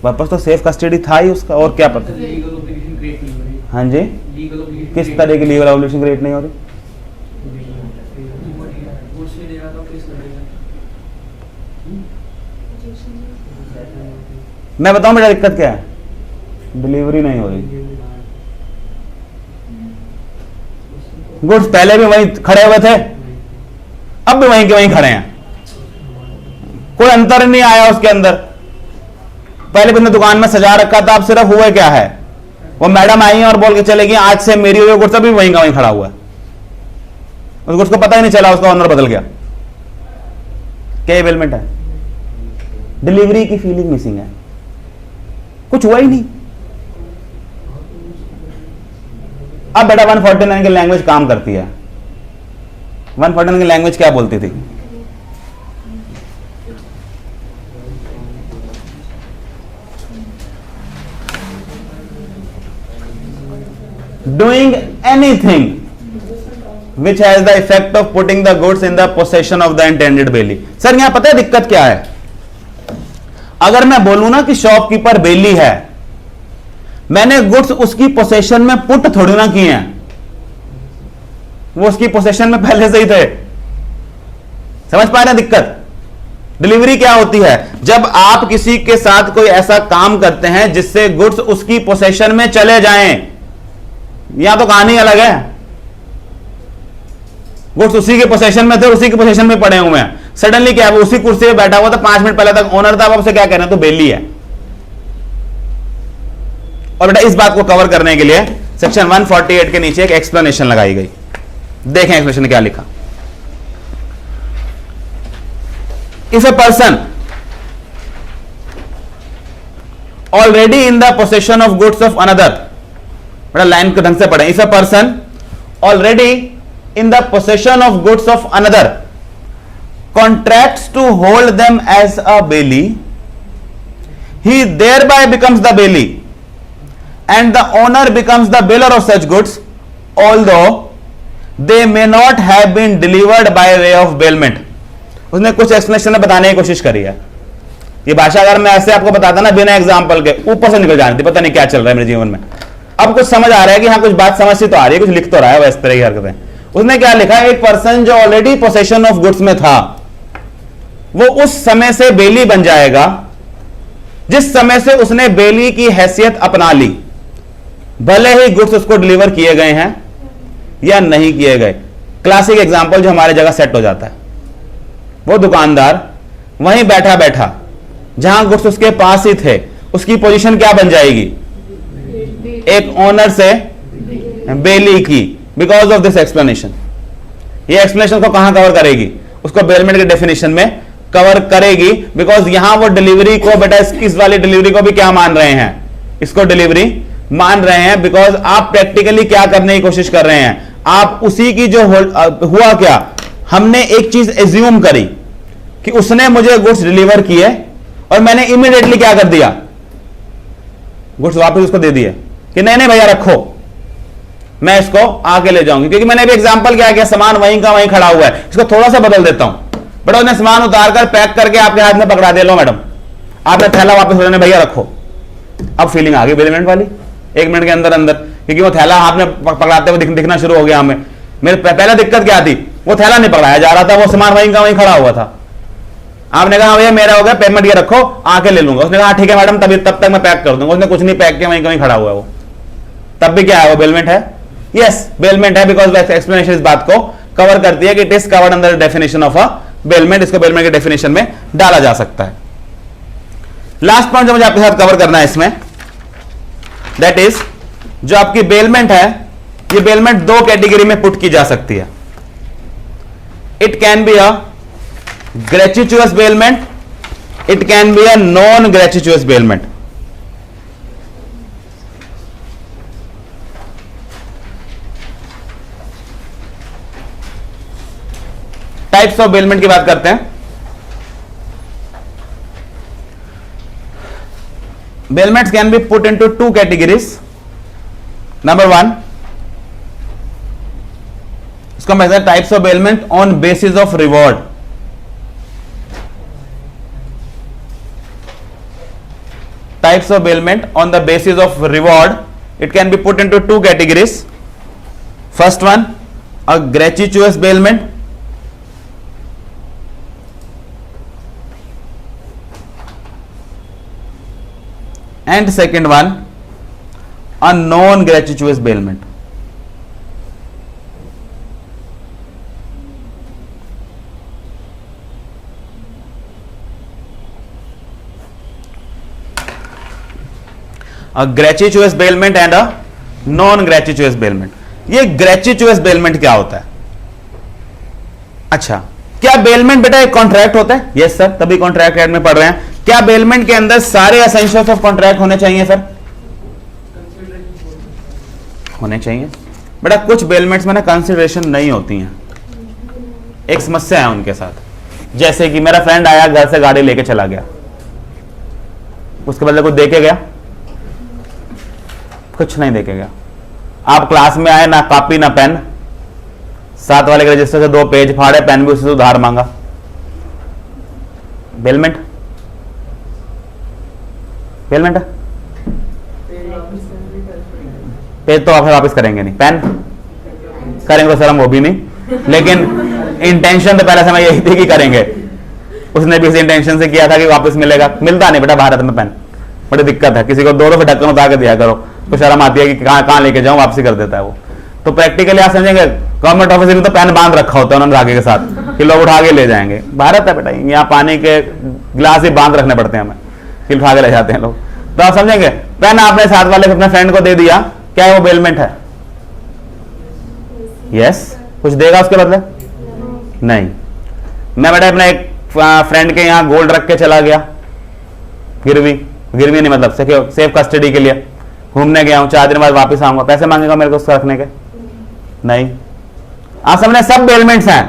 पर्पस तो सेफ कस्टडी था ही उसका, और क्या पता? हाँ जी, किस तरह की लीगल ऑब्लिगेशन क्रिएट नहीं हो रही? मैं बताऊं मेरा दिक्कत क्या है? डिलीवरी नहीं हो रही। गुड्स पहले भी वहीं खड़े हुए थे, अब भी वहीं के वहीं खड़े हैं, कोई अंतर नहीं आया उसके अंदर। पहले भी दुकान में सजा रखा था, अब सिर्फ हुए क्या है, वो मैडम आई और बोल के चलेगी आज से मेरी हुई गुड्स, अभी वहीं का वहीं खड़ा हुआ है। उस गुड्स को पता ही नहीं चला उसका ऑनर बदल गया। क्या ये बेलमेंट है? डिलीवरी की फीलिंग मिसिंग है, कुछ हुआ ही नहीं। अब बेटा 149 की लैंग्वेज काम करती है। 149 की लैंग्वेज क्या बोलती थी? doing anything which has the effect of putting the goods in the possession of the intended bailey। Sir यहां पता है दिक्कत क्या है? अगर मैं बोलूं ना कि शॉपकीपर बेली है, मैंने गुड्स उसकी पोसेशन में पुट थोड़ी ना किए हैं, वो उसकी पोसेशन में पहले से ही थे। समझ पा रहे हैं दिक्कत? डिलीवरी क्या होती है? जब आप किसी के साथ कोई ऐसा काम करते हैं जिससे गुड्स उसकी पोसेशन में चले जाएं। यहां तो कहानी अलग है, गुड्स उसी के पोसेशन में थे, उसी के पोसेशन में पड़े हुए हैं। सडनली क्या है, वो उसी कुर्सी पे बैठा हुआ था, 5 मिनट पहले तक ओनर था, अब आपसे क्या कह रहे हैं? तो बेली है। और बेटा इस बात को कवर करने के लिए सेक्शन 148 के नीचे एक एक्सप्लेनेशन लगाई गई। देखें एक्सप्लेनेशन क्या लिखा। If a person already in the possession of goods of another, बड़ा लाइन को ढंग से पढ़े। If a person already in the possession of goods of another contracts to hold them as a bailee, he thereby becomes the bailee and the owner becomes the bailor of such goods, although they may not have been delivered by way of bailment. उसने कुछ explanation में बताने की कोशिश करी है। ये भाषा अगर मैं ऐसे आपको बताता ना बिना एग्जांपल के, ऊपर से निकल जाती थी, पता नहीं क्या चल रहा है मेरे जीवन में। अब कुछ समझ आ रहा है कि हाँ कुछ बात समझ तो आ रही है, कुछ लिख तो रहा है, वैसे तरह की हरकतें। उसने क्या लिखा? एक पर्सन जो ऑलरेडी पोसेशन ऑफ गुड्स में था, वो उस समय से बेली बन जाएगा जिस समय से उसने बेली की हैसियत अपना ली, भले ही गुड्स उसको डिलीवर किए गए हैं या नहीं किए गए। क्लासिक एग्जांपल जो हमारे जगह सेट हो जाता है, वो दुकानदार वहीं बैठा बैठा जहां गुड्स उसके पास ही थे, उसकी पोजीशन क्या बन जाएगी? एक ओनर से बेली की, बिकॉज ऑफ दिस एक्सप्लेनेशन। ये एक्सप्लेनेशन को कहां कवर करेगी? उसको बेलमेंट के डेफिनेशन में कवर करेगी, बिकॉज यहां वो डिलीवरी को बेटा इस वाली डिलीवरी को भी क्या मान रहे हैं? इसको डिलीवरी मान रहे हैं, बिकॉज आप प्रैक्टिकली क्या करने की कोशिश कर रहे हैं? आप उसी की जो हुआ क्या, हमने एक चीज एज्यूम करी कि उसने मुझे गुड्स डिलीवर किए और मैंने इमीडिएटली क्या कर दिया? गुड्स वापस उसको दे दिए कि नहीं नहीं भैया रखो, मैं इसको आके ले जाऊंगी। क्योंकि मैंने भी एग्जांपल क्या किया, सामान वहीं का वहीं खड़ा हुआ है, इसको थोड़ा सा बदल देता हूं। बड़ा उसने सामान उतार कर पैक करके आपके हाथ में पकड़ा दे, लो मैडम आपने थैला वापस हो जाने, भैया रखो। अब फीलिंग आ गई बेलमेंट वाली 1 मिनट के अंदर अंदर, क्योंकि वो थैला हाथ में पकड़ाते हुए दिखना शुरू हो गया हमें। मेरे पहले दिक्कत क्या थी? वो थैला नहीं पकड़ाया जा रहा था, वो सामान वहीं का वहीं खड़ा हुआ था। आपने कहा भैया मेरा हो गया, पेमेंट ये रखो आके ले लूंगा। उसने कहा ठीक है मैडम, तब तक मैं पैक कर दूंगा। उसने कुछ नहीं पैक किया, वहीं कहीं खड़ा हुआ है वो, तब भी क्या है? वो बेलमेंट है। यस बेलमेंट है, बिकॉज एक्सप्लेनेशन इस बात को कवर करती है कि it is covered under definition of a bailment. इसको बेलमेंट के डेफिनेशन में डाला जा सकता है। लास्ट पॉइंट जो मुझे आपके साथ कवर करना है इसमें, दैट इज जो आपकी बेलमेंट है, ये बेलमेंट 2 कैटेगरी में पुट की जा सकती है। It can be a gratuitous bailment, it can be a non gratuitous bailment। Types of bailment की बात करते हैं। Bailments can be put into 2 categories। Number 1, इसको मैं कहता types of bailment on basis of reward. Types of bailment on the basis of reward, it can be put into 2 categories। First one, a gratuitous bailment, and second one, a non gratuitous bailment। Gratuitous bailment and a non gratuitous bailment. ये gratuitous bailment क्या होता है? अच्छा, क्या bailment बेटा एक contract होता है? यस सर, तभी कॉन्ट्रैक्ट एड में पढ़ रहे हैं। क्या बेलमेंट के अंदर सारे एसेंशियल्स ऑफ कॉन्ट्रैक्ट होने चाहिए सर? होने चाहिए बेटा। कुछ बेलमेंट्स में ना कंसिडरेशन नहीं होती हैं, एक समस्या है उनके साथ। जैसे कि मेरा फ्रेंड आया, घर से गाड़ी लेके चला गया, उसके बदले कुछ देके गया? कुछ नहीं देके गया। आप क्लास में आए, ना कॉपी ना पेन, साथ वाले के रजिस्टर से 2 पेज फाड़े, पेन भी उससे उधार मांगा। बेलमेंट बेलमेंट है? पेज तो आप वापस करेंगे नहीं, पेन करेंगे तो सर हम वो भी नहीं, लेकिन इंटेंशन तो पहले समय यही थी कि करेंगे। उसने भी इस इंटेंशन से किया था कि वापस मिलेगा, मिलता नहीं बेटा भारत में पेन, बड़ी दिक्कत है। किसी को 2 दफे ढक्कन उतार के दिया करो तो शर्म आती है कि कहाँ लेके जाऊं, वापसी कर देता है वो। तो प्रैक्टिकली आप समझेंगे, गवर्नमेंट ऑफिस में तो पेन बांध रखा होता है उन्होंने धागे के साथ कि लोग उठा के ले जाएंगे। भारत है बेटा, यहाँ पानी के गिलास ही बांध रखने पड़ते हैं हमें, कि उठा के ले जाते हैं लोग। तो आप समझेंगे, पेन आपने साथ वाले अपने फ्रेंड को दे दिया, क्या है वो बेलमेंट है? यस। कुछ देगा उसके बदले? नहीं। मैं बेटा अपने एक फ्रेंड के यहाँ गोल्ड रख के चला गया, गिरवी नहीं मतलब सेफ कस्टडी के लिए, घूमने गया हूं, 4 दिन बाद वापस आऊंगा, पैसे मांगेगा मेरे को उसको रखने के? नहीं। आप समझे, सब बेलमेंट्स हैं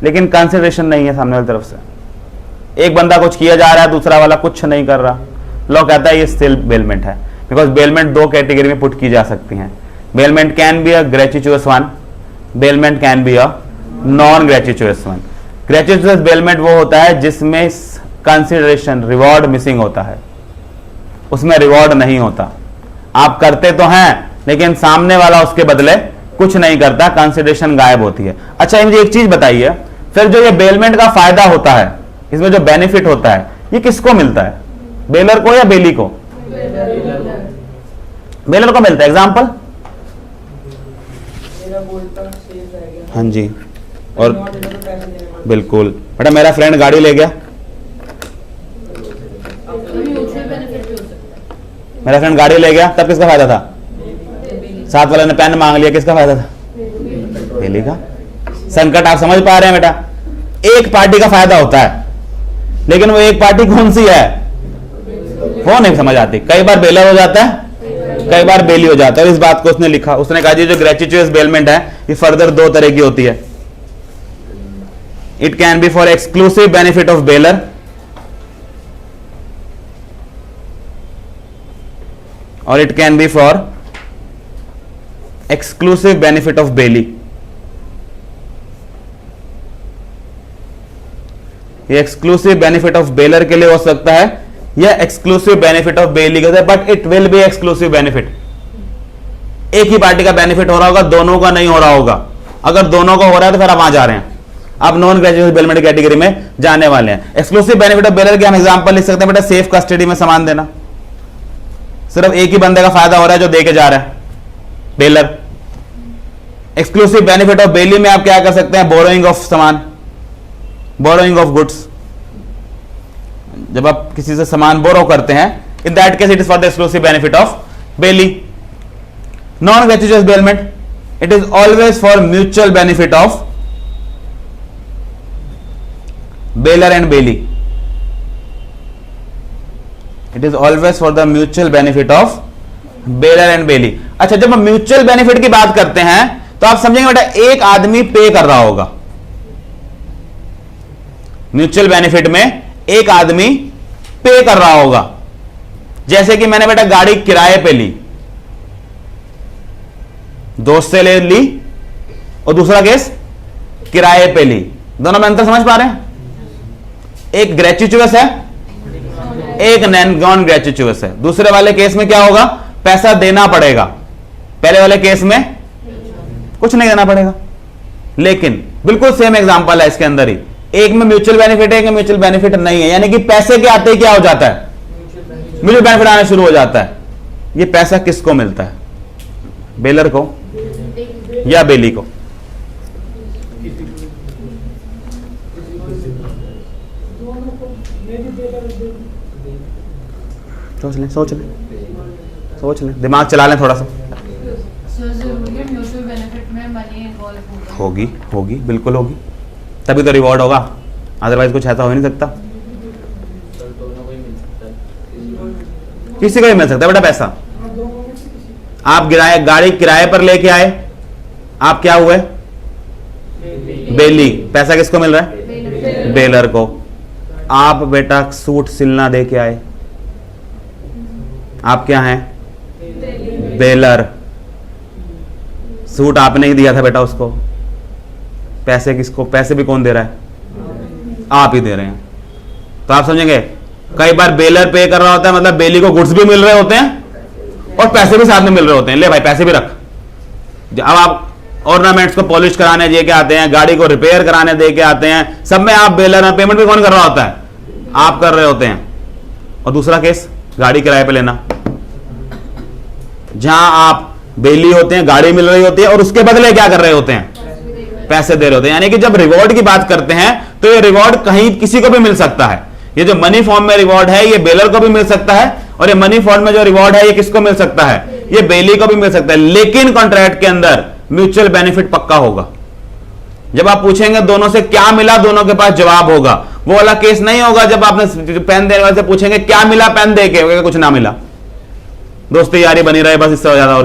लेकिन कंसिडरेशन नहीं है सामने वाली तरफ से। एक बंदा कुछ किया जा रहा है, दूसरा वाला कुछ नहीं कर रहा, लोग कहता है ये स्टिल बेलमेंट है। बिकॉज बेलमेंट 2 कैटेगरी में पुट की जा सकती हैं। Bailment can be a gratuitous one, bailment can be a non gratuitous one. Gratuitous bailment वो होता है जिसमें कंसिडरेशन, रिवॉर्ड मिसिंग होता है, उसमें रिवॉर्ड नहीं होता। आप करते तो हैं लेकिन सामने वाला उसके बदले कुछ नहीं करता, कंसिडरेशन गायब होती है। अच्छा मुझे एक चीज बताइए, फिर जो ये बेलमेंट का फायदा होता है, इसमें जो बेनिफिट होता है, ये किसको मिलता है? बेलर को या बेली को? बेलर को मिलता है। एग्जाम्पल? हाँ जी, और बिल्कुल बेटा मेरा फ्रेंड गाड़ी ले गया, मेरा फ्रेंड गाड़ी ले गया, तब किसका फायदा था? साथ वाले ने पेन मांग लिया, किसका फायदा था? बेली का। संकट आप समझ पा रहे हैं बेटा? एक पार्टी का फायदा होता है, लेकिन वो एक पार्टी कौन सी है वो नहीं समझ आती। कई बार बेलर हो जाता है, कई बार बेली हो जाता है। और इस बात को उसने लिखा, उसने कहा जी जो ग्रेचुइटस बेलमेंट है ये फर्दर 2 तरह की होती है। It can be for exclusive benefit of bailor, और it can be for exclusive benefit of bailee. ये एक्सक्लूसिव बेनिफिट ऑफ बेलर के लिए हो सकता है, या एक्सक्लूसिव बेनिफिट ऑफ बेली के लिए, but it will be exclusive benefit. एक ही पार्टी का बेनिफिट हो रहा होगा, दोनों का नहीं हो रहा होगा। अगर दोनों का हो रहा है तो फिर आप वहां जा रहे हैं, आप नॉन ग्रेजुएट बेलमेंट कैटेगरी में जाने वाले हैं। एक्सक्लूसिव बेनिफिट ऑफ बेलर के हम एग्जांपल लिख सकते हैं बेटा, सेफ कस्टडी में सामान देना, सिर्फ एक ही बंदे का फायदा हो रहा है जो दे के जा रहा है, bailor. Exclusive benefit of bailee में आप क्या कर सकते हैं? बोरोइंग ऑफ सामान, बोरोइंग ऑफ गुड्स। जब आप किसी से सामान बोरो करते हैं, in that case it is for the exclusive benefit of bailee. Non gratuitous bailment, it is always for mutual benefit of bailor and bailee. It is always for the mutual benefit of bailor and bailee. अच्छा, जब हम mutual benefit की बात करते हैं तो आप समझेंगे बेटा एक आदमी पे कर रहा होगा। म्यूचुअल बेनिफिट में एक आदमी पे कर रहा होगा। जैसे कि मैंने बेटा गाड़ी किराए पे ली, दोस्त से ले ली, और दूसरा केस किराए पे ली। दोनों में अंतर समझ पा रहे हैं? एक ग्रेचुइटस है, एक नॉन ग्रेचुइटस है। दूसरे वाले केस में क्या होगा? पैसा देना पड़ेगा। पहले वाले केस में कुछ नहीं देना पड़ेगा। लेकिन बिल्कुल सेम एग्जांपल है इसके अंदर ही, एक में म्यूचुअल बेनिफिट है, एक में म्यूचुअल बेनिफिट नहीं है। यानी कि पैसे के आते ही क्या हो जाता है? म्यूचुअल बेनिफिट आना शुरू हो जाता है। ये पैसा किसको मिलता है? बेलर को या बेली को? सोच लें, दिमाग चला लें थोड़ा सा। जरूरी है म्यूचुअल बेनिफिट में मनी इन्वॉल्व होगी, बिल्कुल होगी। तभी तो रिवॉर्ड होगा, अदरवाइज कुछ ऐसा हो ही नहीं सकता। सर दोनों को ही मिल सकता है। किसी को भी मिल सकता है बेटा पैसा। आप गाड़ी किराए पर लेके आए, आप क्या हुए? बेली। पैसा किसको मिल रहा है? बेलर को। आप बेटा सूट सिलना दे के आए, आप क्या हैं? बेलर। सूट आपने ही दिया था बेटा उसको, पैसे किसको? पैसे भी कौन दे रहा है? आप ही दे रहे हैं। तो आप समझेंगे, कई बार बेलर पे कर रहा होता है, मतलब बेली को गुड्स भी मिल रहे होते हैं और पैसे भी साथ में मिल रहे होते हैं। ले भाई पैसे भी रख। अब आप ऑर्नामेंट्स को पॉलिश कराने दे के आते हैं, गाड़ी को रिपेयर कराने दे के आते हैं, सब में आप बेलर हैं। पेमेंट भी कौन कर रहा होता है? आप कर रहे होते हैं। और दूसरा केस, गाड़ी किराए पे लेना, जहां आप बेली होते हैं, गाड़ी मिल रही होती है और उसके बदले क्या कर रहे होते हैं? पैसे दे रहे होते हैं। यानी कि जब रिवॉर्ड की बात करते हैं तो ये रिवॉर्ड कहीं किसी को भी मिल सकता है। ये जो मनी फॉर्म में रिवॉर्ड है ये बेलर को भी मिल सकता है, और ये मनी फॉर्म में जो रिवॉर्ड है ये किसको मिल सकता है? ये बेली को भी मिल सकता है। लेकिन कॉन्ट्रैक्ट के अंदर म्यूचुअल बेनिफिट पक्का होगा। जब आप पूछेंगे दोनों से क्या मिला, दोनों के पास जवाब होगा। वो वाला केस नहीं होगा जब आपने पेन देने वाले से पूछेंगे क्या मिला पेन दे के, कुछ ना मिला, दोस्ती यारी बनी रहे बस, इससे ज्यादा और